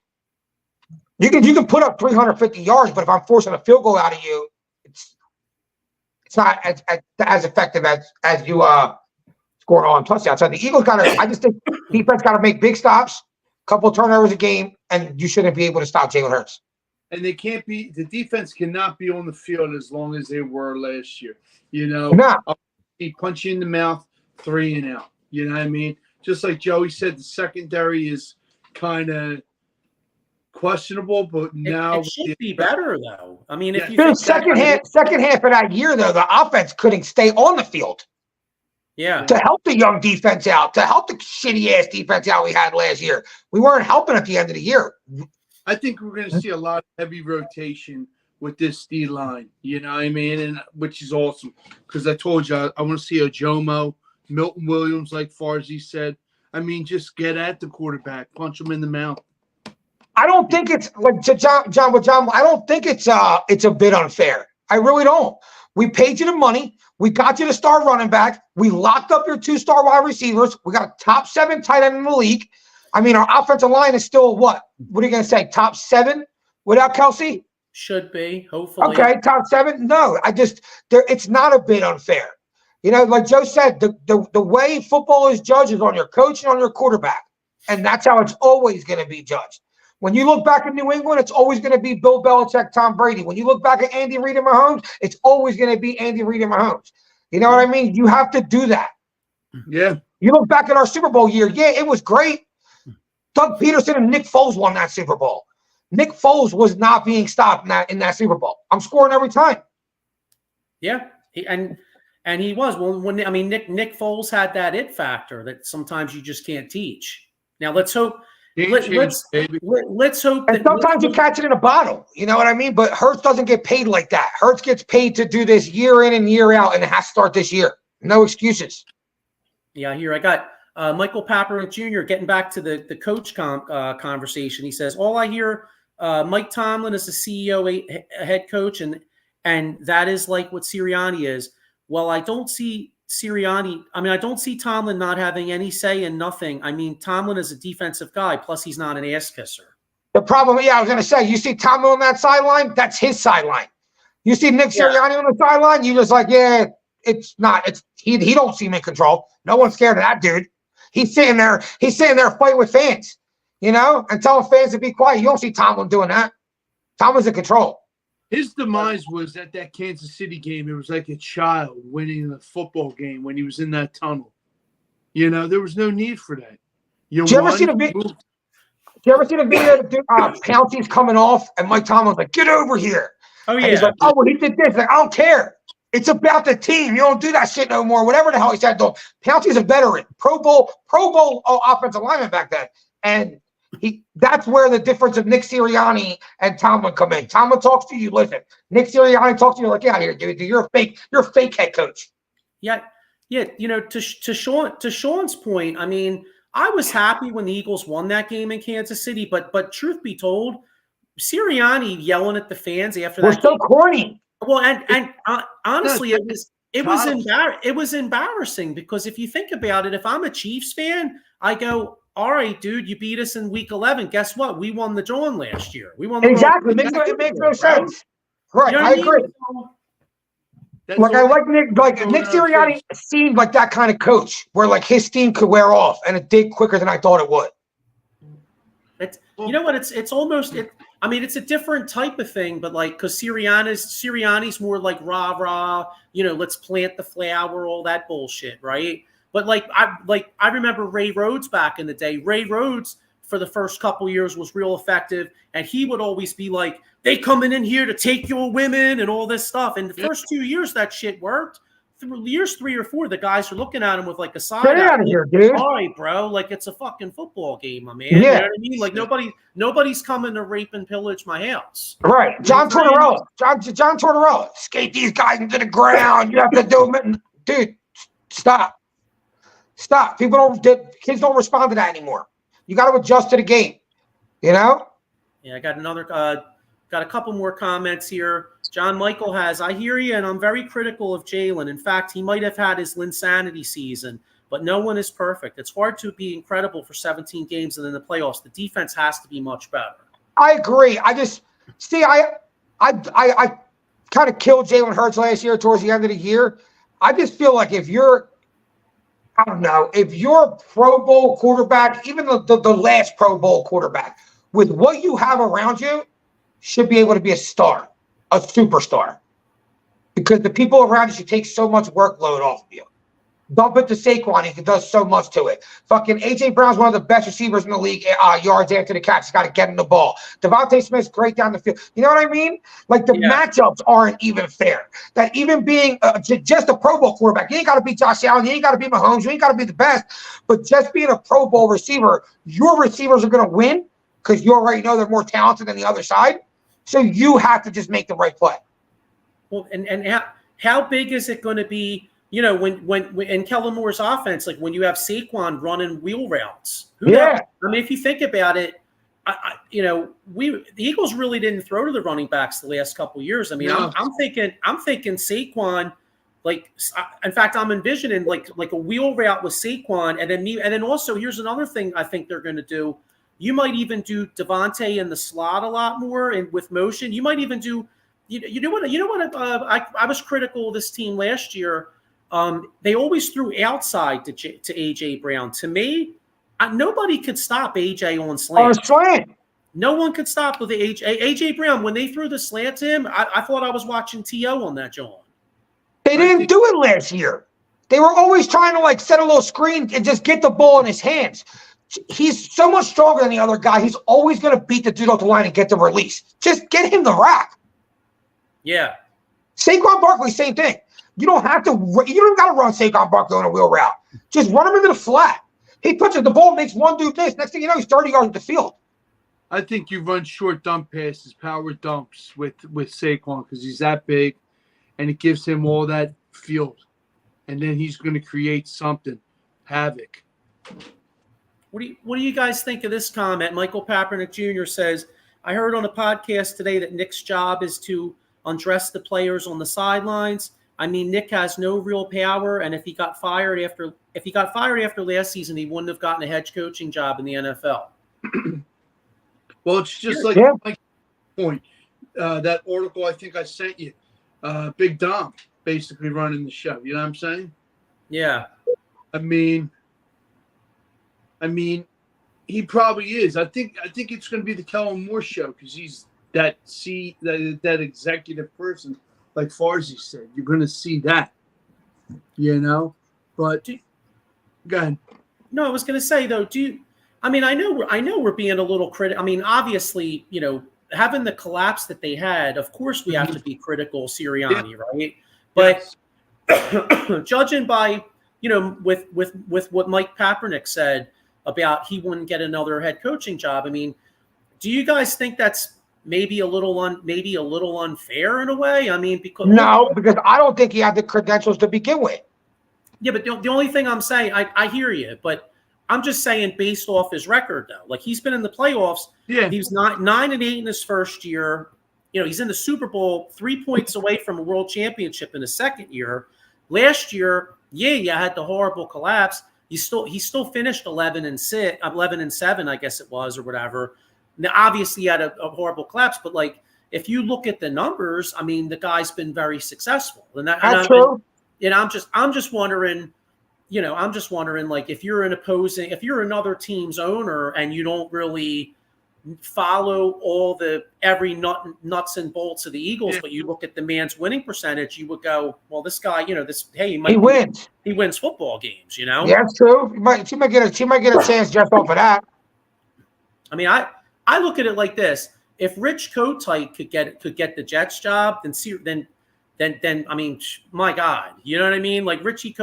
You can put up 350 yards, but if I'm forcing a field goal out of you, it's not as effective as you scoring on touchdowns. So the Eagles I just think defense got to make big stops, couple of turnovers a game, and you shouldn't be able to stop Jalen Hurts. And the defense cannot be on the field as long as they were last year. You know, he punch you in the mouth, 3 and out. You know what I mean? Just like Joey said, the secondary is kind of questionable, but now it should be better though. I mean, if you think second half of that year though, the offense couldn't stay on the field. Yeah, to help the young defense out, to help the shitty ass defense out we had last year. We weren't helping at the end of the year. I think we're going to see a lot of heavy rotation with this D line. You know what I mean? And which is awesome because I told you I want to see a Jomo, Milton Williams, like Farzy said. I mean, just get at the quarterback, punch him in the mouth. I don't think it's like John. I don't think it's a bit unfair. I really don't. We paid you the money. We got you the star running back. We locked up your 2-star wide receivers. We got a top 7 tight end in the league. I mean, our offensive line is still what? What are you going to say? Top 7 without Kelsey? Should be, hopefully. Okay, top 7. No, it's not a bit unfair. You know, like Joe said, the way football is judged is on your coach and on your quarterback, and that's how it's always going to be judged. When you look back at New England, it's always going to be Bill Belichick, Tom Brady. When you look back at Andy Reid and Mahomes, it's always going to be Andy Reid and Mahomes. You know what I mean? You have to do that. Yeah. You look back at our Super Bowl year. Yeah, it was great. Doug Peterson and Nick Foles won that Super Bowl. Nick Foles was not being stopped in that Super Bowl. I'm scoring every time. Yeah, and he was. Well, Nick Foles had that it factor that sometimes you just can't teach. Now let's hope. Let's hope. And sometimes you catch it in a bottle. You know what I mean? But Hurts doesn't get paid like that. Hurts gets paid to do this year in and year out, and it has to start this year. No excuses. Yeah, here I got Michael Paparot Jr. getting back to the coach conversation. He says, all I hear, Mike Tomlin is the CEO, a head coach, and that is like what Sirianni is. Well, I don't see Sirianni. I mean, I don't see Tomlin not having any say in nothing. I mean, Tomlin is a defensive guy, plus he's not an ass kisser. The problem, I was going to say, you see Tomlin on that sideline, that's his sideline. You see Nick Sirianni on the sideline, you just like, yeah, it's not. He don't seem in control. No one's scared of that dude. He's sitting there fighting with fans, you know, and telling fans to be quiet. You don't see Tomlin doing that. Tomlin's in control. His demise was at that Kansas City game. It was like a child winning a football game when he was in that tunnel. You know, there was no need for that. Did you ever see the video? Did you ever see the video? Pouncey's coming off, and Mike Tomlin's like, "Get over here!" Oh yeah. And he's like, "Oh, well, he did this." Like, I don't care. It's about the team. You don't do that shit no more. Whatever the hell he said. Though, Pouncey's a veteran, Pro Bowl offensive lineman back then, and that's where the difference of Nick Sirianni and Tomlin come in. Tomlin talks to you, listen. Nick Sirianni talks to you like, "Yeah, here, dude. You're a fake head coach." Yeah. You know, to Sean's point, I mean, I was happy when the Eagles won that game in Kansas City, but truth be told, Sirianni yelling at the fans after that. We're so corny. Well, and honestly, it was embarrassing because if you think about it, if I'm a Chiefs fan, I go, all right, dude, you beat us in week 11. Guess what? We won the John last year. We won the exactly. It makes no sense. Right, you know I agree. Like I like Nick Sirianni seemed like that kind of coach where like his steam could wear off, and it did quicker than I thought it would. You know what? It's almost it. I mean, it's a different type of thing, but like because Sirianni's more like rah, you know, let's plant the flower, all that bullshit, right? But I remember Ray Rhodes back in the day. Ray Rhodes for the first couple years was real effective, and he would always be like, "They coming in here to take your women and all this stuff." And the first 2 years that shit worked. years 3 or 4, the guys are looking at him with like a side. Get out of here, dude. All right, bro. Like it's a fucking football game, my man. Yeah. You know what I mean? Like nobody's coming to rape and pillage my house. Right. John Tortorella. Skate these guys into the ground. You have to do it. Dude, stop. Kids don't respond to that anymore. You got to adjust to the game. You know? Yeah, I got got a couple more comments here. John Michael I hear you, and I'm very critical of Jalen. In fact, he might have had his Linsanity season, but no one is perfect. It's hard to be incredible for 17 games and in the playoffs. The defense has to be much better. I agree. I kind of killed Jalen Hurts last year towards the end of the year. I just feel like if you're a Pro Bowl quarterback, even the last Pro Bowl quarterback, with what you have around you, should be able to be a star, a superstar. Because the people around you should take so much workload off of you. Dump it to Saquon. He does so much to it. Fucking A.J. Brown's one of the best receivers in the league, yards after the catch. He's got to get him the ball. Devontae Smith's great down the field. You know what I mean? Like, the matchups aren't even fair. That even being just a Pro Bowl quarterback, you ain't got to be Josh Allen. You ain't got to be Mahomes. You ain't got to be the best. But just being a Pro Bowl receiver, your receivers are going to win because you already know they're more talented than the other side. So you have to just make the right play. Well, and how big is it going to be? You know, when in Kellen Moore's offense, like when you have Saquon running wheel routes. Yeah. I mean, if you think about it, the Eagles really didn't throw to the running backs the last couple of years. I mean, no. I'm thinking Saquon. Like, in fact, I'm envisioning like a wheel route with Saquon, and then also here's another thing I think they're going to do. You might even do Devontae in the slot a lot more, and with motion, you might even do. You know what? I was critical of this team last year. They always threw outside to AJ Brown. To me, nobody could stop AJ on slant. Slant. No one could stop with the AJ Brown when they threw the slant to him. I thought I was watching T.O. on that, John. They didn't do it last year. They were always trying to set a little screen and just get the ball in his hands. He's so much stronger than the other guy. He's always going to beat the dude off the line and get the release. Just get him the rack. Yeah. Saquon Barkley, same thing. You don't got to run Saquon Barkley on a wheel route. Just run him into the flat. He pushes the ball, makes one dude this. Next thing you know, he's 30 yards at the field. I think you run short dump passes, power dumps with Saquon because he's that big, and it gives him all that field. And then he's going to create something, havoc. What do you guys think of this comment? Michael Kaepernick Jr. says, I heard on a podcast today that Nick's job is to undress the players on the sidelines. I mean, Nick has no real power, and if he got fired after last season, he wouldn't have gotten a head coaching job in the NFL. Well, it's just like my point. That article I think I sent you, Big Dom basically running the show. You know what I'm saying? Yeah. I mean, he probably is. I think it's going to be the Kellen Moore show because he's that executive person, like Farzy said. You're going to see that, But go ahead. No, I was going to say though. I know we're being a little critical. I mean, obviously, having the collapse that they had, of course, we have to be critical, Sirianni, right? But judging by with what Mike Kaepernick said about he wouldn't get another head coaching job. I mean, do you guys think that's maybe a little unfair in a way? I mean, because I don't think he had the credentials to begin with. Yeah, but the only thing I'm saying, I hear you, but I'm just saying based off his record though. Like he's been in the playoffs. Yeah, he's not 9-8 in his first year. He's in the Super Bowl, 3 points away from a world championship in his second year. Last year, you had the horrible collapse. He still finished 11-7, I guess it was, or whatever. Now, obviously, he had a horrible collapse, but if you look at the numbers, I mean, the guy's been very successful. That's true. And I'm just wondering, if you're another team's owner and you don't really follow every nuts and bolts of the Eagles, but you look at the man's winning percentage, you would go, well, this guy, he wins. He wins football games, Yeah, that's true. She might get a chance just off of that. I mean, I look at it like this: if Rich Kotite could get the Jets job, then then I mean, my God, you know what I mean? Like Richie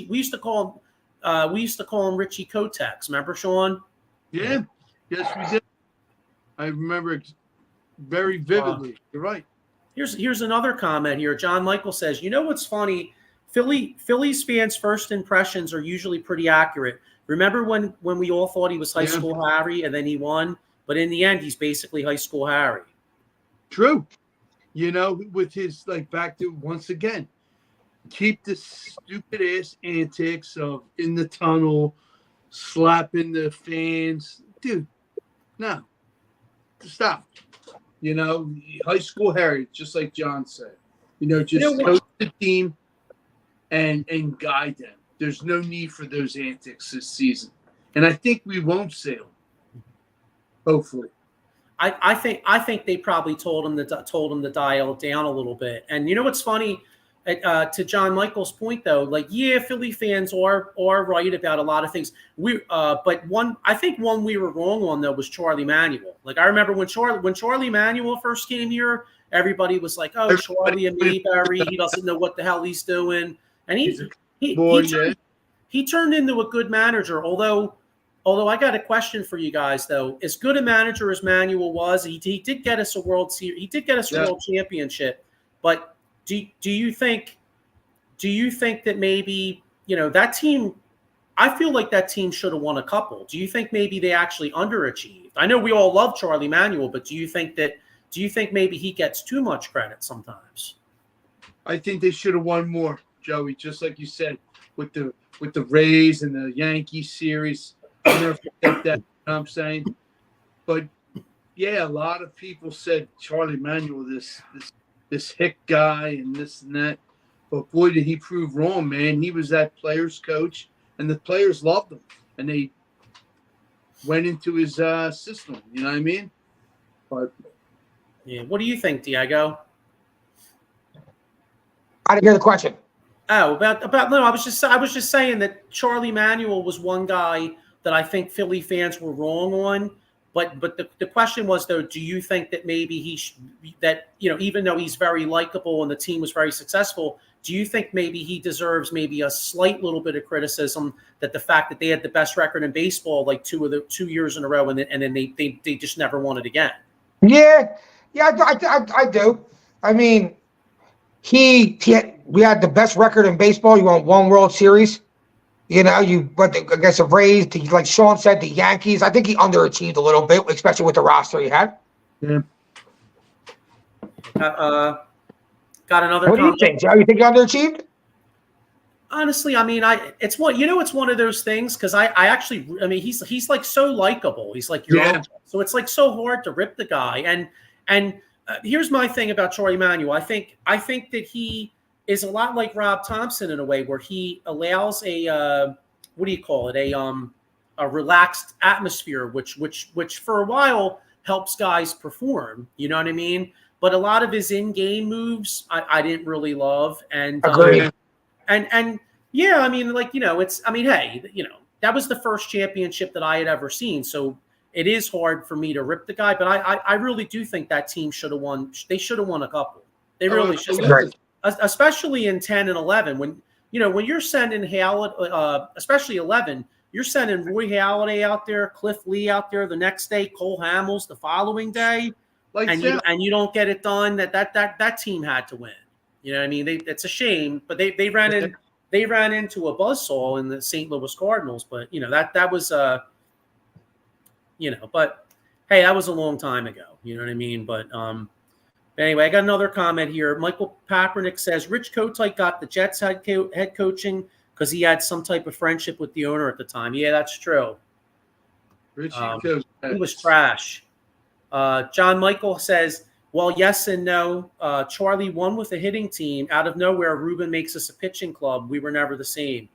we used to call him Richie Kotex. Remember, Sean? Yeah, yes, we did. I remember it very vividly. You're right. Here's another comment here. John Michael says, you know what's funny? Phillies fans' first impressions are usually pretty accurate. Remember when we all thought he was high school Harry and then he won? But in the end, he's basically high school Harry. True. You know, with his, like, back to, once again, keep the stupid ass antics of in the tunnel, slapping the fans. Dude, no. Stop. You know, high school Harry, just like John said. You know, just coach the team and guide them. There's no need for those antics this season. And I think we won't see them. Hopefully. I think they probably told him to dial it down a little bit. And you know what's funny? To John Michael's point, though, like, yeah, Philly fans are right about a lot of things. But I think one we were wrong on, though, was Charlie Manuel. Like, I remember when Charlie Manuel first came here, everybody was like, "Oh, Charlie and Mayberry, he doesn't know what the hell he's doing." And he turned into a good manager. Although I got a question for you guys, though. As good a manager as Manuel was, he did get us a World Series. He did get us a World Championship, but. Do you think that maybe, you know, that team, I feel like that team should have won a couple. Do you think maybe they actually underachieved? I know we all love Charlie Manuel, but do you think maybe he gets too much credit sometimes? I think they should have won more, Joey, just like you said, with the Rays and the Yankees series. I never forget that, you know what I'm saying? But yeah, a lot of people said Charlie Manuel, this hick guy and this and that. But boy, did he prove wrong, man. He was that player's coach, and the players loved him. And they went into his system. You know what I mean? But yeah, what do you think, Diego? I didn't hear the question. Oh, about no, I was just saying that Charlie Manuel was one guy that I think Philly fans were wrong on. But the question was, though, do you think that maybe even though he's very likable and the team was very successful, do you think maybe he deserves maybe a slight little bit of criticism that the fact that they had the best record in baseball like 2 years in a row and then they just never won it again? Yeah, I do. I mean, we had the best record in baseball. You won one World Series. You know, against the Rays, like Sean said, the Yankees. I think he underachieved a little bit, especially with the roster he had. Yeah. Got another. What do you think, Joe? You think he underachieved? Honestly, I mean, it's one of those things because he's like so likable. He's like so it's like so hard to rip the guy. And here's my thing about Charlie Manuel. I think that he is a lot like Rob Thompson in a way where he allows a relaxed atmosphere, which for a while helps guys perform. You know what I mean? But a lot of his in-game moves, I didn't really love. And agreed. And yeah, I mean, like, you know, hey, you know, that was the first championship that I had ever seen. So it is hard for me to rip the guy, but I really do think that team should have won. They should have won a couple. They really should have. Right. Especially in 10 and 11, when you're sending Halladay, especially 11, you're sending Roy Halladay out there, Cliff Lee out there the next day, Cole Hamels the following day, and you don't get it done. That team had to win. You know what I mean? It's a shame, but they ran into a buzzsaw in the St. Louis Cardinals. But you know that was but hey, that was a long time ago. You know what I mean? But anyway, I got another comment here. Michael Papernick says Rich Kotite got the Jets head coaching because he had some type of friendship with the owner at the time. Yeah, that's true. He was trash. John Michael says, well, yes and no. Charlie won with a hitting team. Out of nowhere, Ruben makes us a pitching club. We were never the same.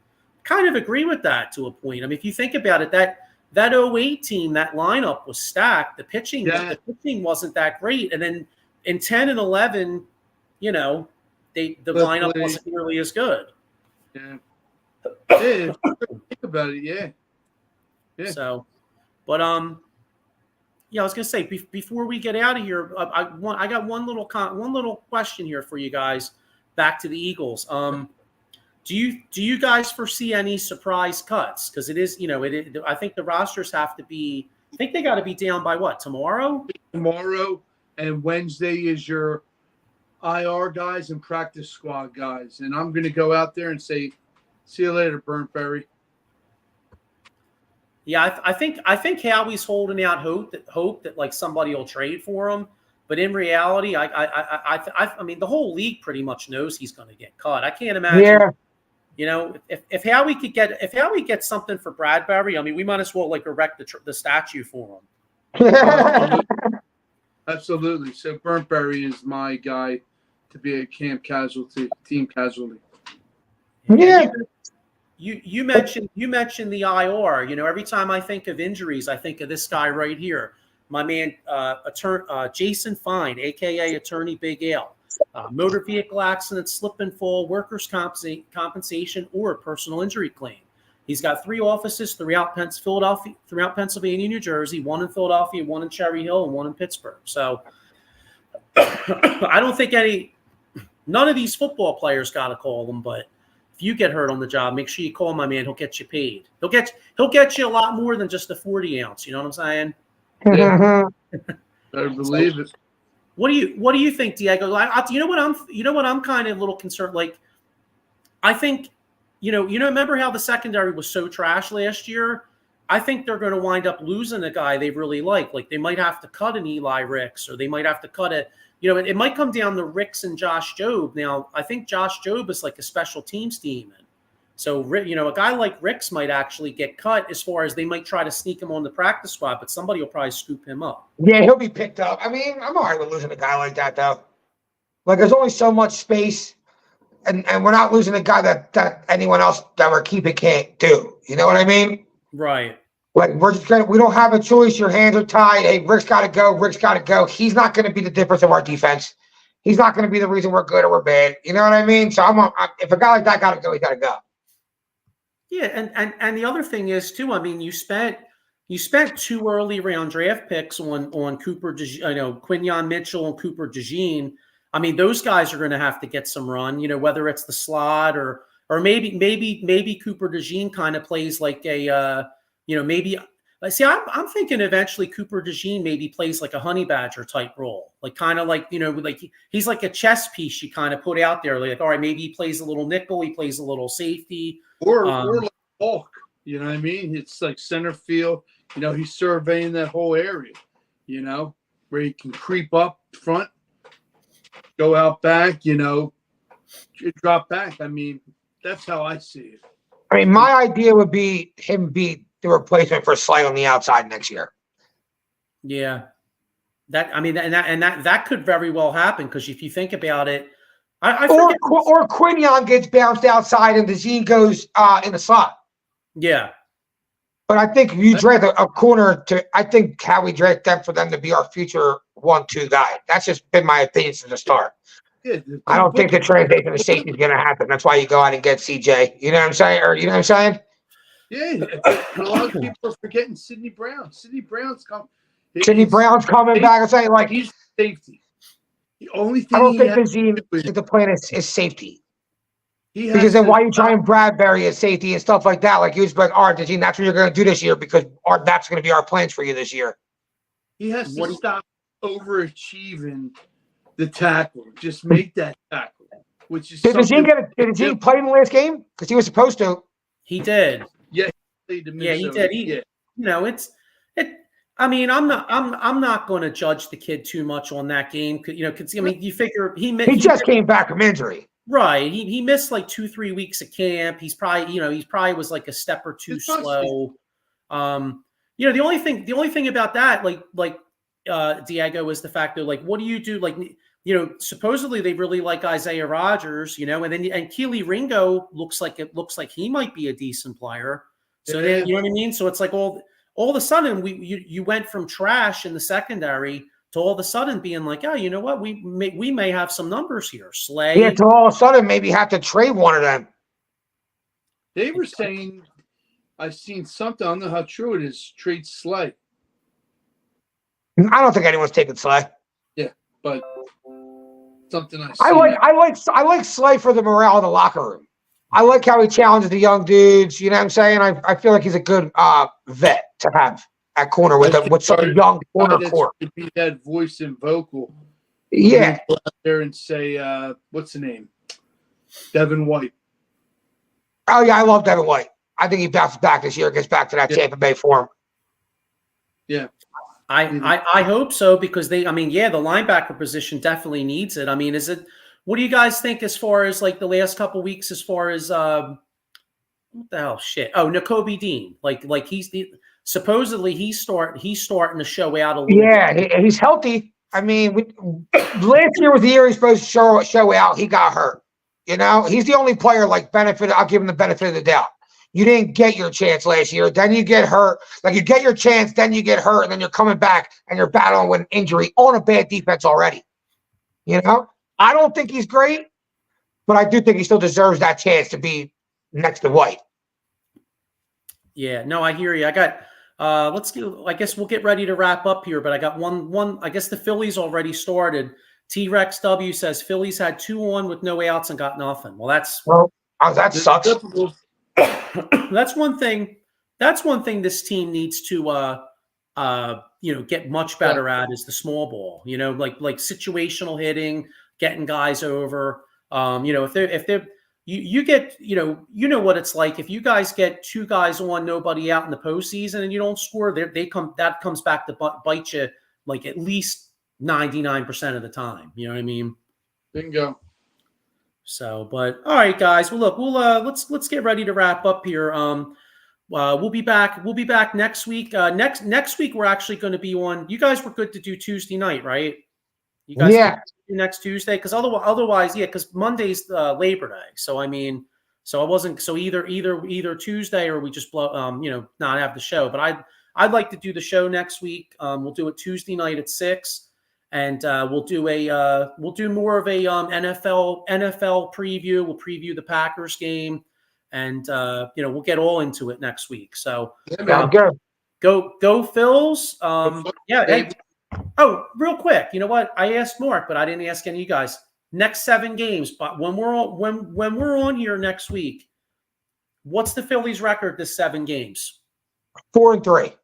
Kind of agree with that to a point. I mean, if you think about it, that 08 team, that lineup was stacked. The pitching wasn't that great. And then in 10 and 11, you know, the lineup wasn't nearly as good. Yeah. Yeah, think about it. Yeah. So, but yeah, I was gonna say before we get out of here, I got one little question here for you guys. back to the Eagles. Do you guys foresee any surprise cuts? Because it is, I think the rosters have to be. I think they got to be down by what, tomorrow? Tomorrow, and Wednesday is your IR guys and practice squad guys, and I'm going to go out there and say, "See you later, Burnberry." Yeah, I think Howie's holding out hope that like somebody will trade for him, but in reality, I mean the whole league pretty much knows he's going to get cut. I can't imagine. Yeah. If Howie gets something for Bradbury, I mean we might as well like erect the statue for him. Absolutely. So Burnberry is my guy to be a team casualty. Yeah. You mentioned the IR. Every time I think of injuries, I think of this guy right here, my man, Jason Fine, aka Attorney Big Al. Motor vehicle accident, slip and fall, workers' compensation, or personal injury claim. He's got 3 offices throughout Pennsylvania, New Jersey, 1 in Philadelphia, 1 in Cherry Hill, and 1 in Pittsburgh. So I don't think none of these football players got to call them, but if you get hurt on the job, make sure you call my man. He'll get you paid. He'll get you a lot more than just a 40 ounce. You know what I'm saying? Yeah. I believe it. What do you think, Diego? You know what I'm kind of a little concerned. Like, I think, remember how the secondary was so trash last year? I think they're going to wind up losing a guy they really like. Like, they might have to cut an Eli Ricks, or they might have to cut it might come down to Ricks and Josh Jobe. Now, I think Josh Jobe is like a special teams demon. So, a guy like Ricks might actually get cut as far as they might try to sneak him on the practice squad, but somebody will probably scoop him up. Yeah, he'll be picked up. I mean, I'm all right with losing a guy like that, though. Like, there's only so much space, and we're not losing a guy that anyone else that we're keeping can't do. You know what I mean? Right. Like, we don't have a choice. Your hands are tied. Hey, Rick's got to go. Rick's got to go. He's not going to be the difference of our defense. He's not going to be the reason we're good or we're bad. You know what I mean? So if a guy like that got to go, he's got to go. Yeah, and the other thing is too. I mean, you spent 2 early round draft picks on Cooper, Quinyon Mitchell and Cooper DeJean. I mean, those guys are going to have to get some run. Whether it's the slot or maybe Cooper DeJean kind of plays like a maybe. See, I'm thinking eventually Cooper DeJean maybe plays like a honey badger type role, like kind of like like he's like a chess piece you kind of put out there. Like, all right, maybe he plays a little nickel, he plays a little safety, or like Hulk. You know what I mean? It's like center field. He's surveying that whole area. Where he can creep up front, go out back. Drop back. I mean, that's how I see it. I mean, my idea would be him be the replacement for Slay on the outside next year. Yeah, that could very well happen, because if you think about it, or Quinyon gets bounced outside and DeJean goes in the slot. Yeah, but I think if you draft a corner I think how we draft them for them to be our future 1-2 guy. That's just been my opinion since the start. Yeah, I don't think the transition to safety is going to happen. That's why you go out and get CJ. You know what I'm saying? Or you know what I'm saying? Yeah, a lot of people are forgetting Sidney Brown. Sidney Brown's coming. Sidney Brown's coming back. I'm saying, like, he's safety. The only thing I don't think the plan is safety. Because then why are you trying Bradbury as safety and stuff like that? Like, you just be like, all right, DeJean, that's what you're going to do this year, because that's going to be our plans for you this year. He has to stop overachieving the tackle. Just make that tackle, which is did DeJean play in the last game? Because he was supposed to. He did. Yeah, he did. I mean, I'm not going to judge the kid too much on that game. Because I mean, you figure he just came back from injury. Right. He missed like 2-3 weeks of camp. He's probably was like a step or two slow. The only thing about that, like Diego, is the fact that, like, what do you do? Like, supposedly they really like Isaiah Rodgers, and Keely Ringo looks like he might be a decent player. So then, you know what I mean? So it's like all of a sudden you went from trash in the secondary to all of a sudden being like, oh, you know what? We may have some numbers here. Slay. Yeah, to all of a sudden maybe have to trade one of them. They were saying, I've seen something, I don't know how true it is, trade Slay. I don't think anyone's taking Slay. Yeah, but something I see. I like Slay for the morale in the locker room. I like how he challenges the young dudes. You know what I'm saying? I feel like he's a good vet to have at corner with such a young corner core. To be that voice and vocal. Yeah. Go out there and say, what's the name? Devin White. Oh yeah, I love Devin White. I think he bounces back this year, gets back to that Tampa Bay form. Yeah. I hope so because the linebacker position definitely needs it. I mean, what do you guys think as far as like the last couple of weeks as far as what the hell shit? Oh, Nakobe Dean. Like supposedly he's starting to show out a little bit. Yeah, he's healthy. I mean, last year was the year he's supposed to show out. He got hurt. You know, he's the only player I'll give him the benefit of the doubt. You didn't get your chance last year. Then you get hurt. Like you get your chance, then you get hurt, and then you're coming back and you're battling with an injury on a bad defense already. You know, I don't think he's great, but I do think he still deserves that chance to be next to White. Yeah, no, I hear you. I got I guess we'll get ready to wrap up here, but I got one. I guess the Phillies already started. T-Rex W says Phillies had 2-1 with no outs and got nothing. Well, that sucks. That's one thing. That's one thing this team needs to get much better at is the small ball. You know, like situational hitting, getting guys over. If they're you get what it's like if you guys get 2 guys on, nobody out in the postseason, and you don't score. That comes back to bite you like at least 99% of the time. You know what I mean? Bingo. So, but all right, guys. Well, look, let's get ready to wrap up here. We'll be back. We'll be back next week. Next week we're actually going to be on. You guys were good to do Tuesday night, right? You guys do next Tuesday because otherwise, because Monday's Labor Day. So I mean, I wasn't. So either Tuesday or we just not have the show. But I'd like to do the show next week. We'll do it Tuesday night at 6. And we'll do more of a NFL preview. We'll preview the Packers game, and we'll get all into it next week. So go Phils. Hey, real quick, you know what? I asked Mark, but I didn't ask any of you guys. Next 7 games, but when we're on here next week, what's the Phillies record this 7 games? 4-3.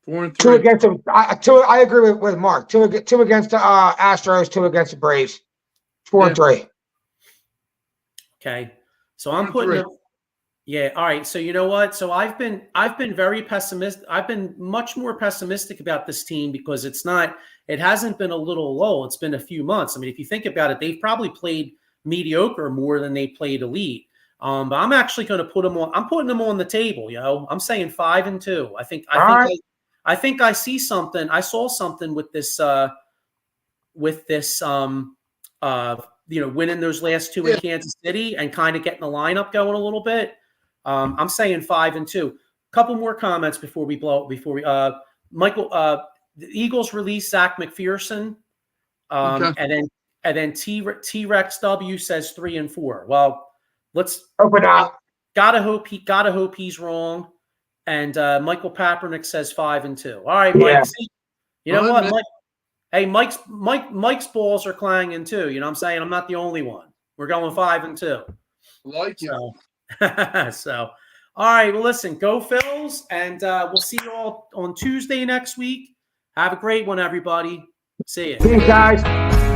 4-3. 2 against them. I agree with Mark. 2 against the Astros, 2 against the Braves. 4-3. Okay, so I'm putting. All right. So you know what? So I've been very pessimistic. I've been much more pessimistic about this team because it hasn't been a little low. It's been a few months. I mean, if you think about it, they've probably played mediocre more than they played elite. But I'm actually going to put them on. I'm putting them on the table. I'm saying 5-2. I think I see something. I saw something with this. Winning those last 2 in Kansas City and kind of getting the lineup going a little bit. I'm saying 5-2. Couple more comments before we Michael, the Eagles released Zach McPherson. And then T-Rex W says 3-4. Well, let's open up. Gotta hope he's wrong. And Michael Papernick says 5-2. All right, Mike. Yeah. See, you know what, Mike? Hey, Mike's balls are clanging too. You know what I'm saying? I'm not the only one. We're going 5-2. Like it. So, all right. Well, listen, go Phils, and we'll see you all on Tuesday next week. Have a great one, everybody. See you. See you guys.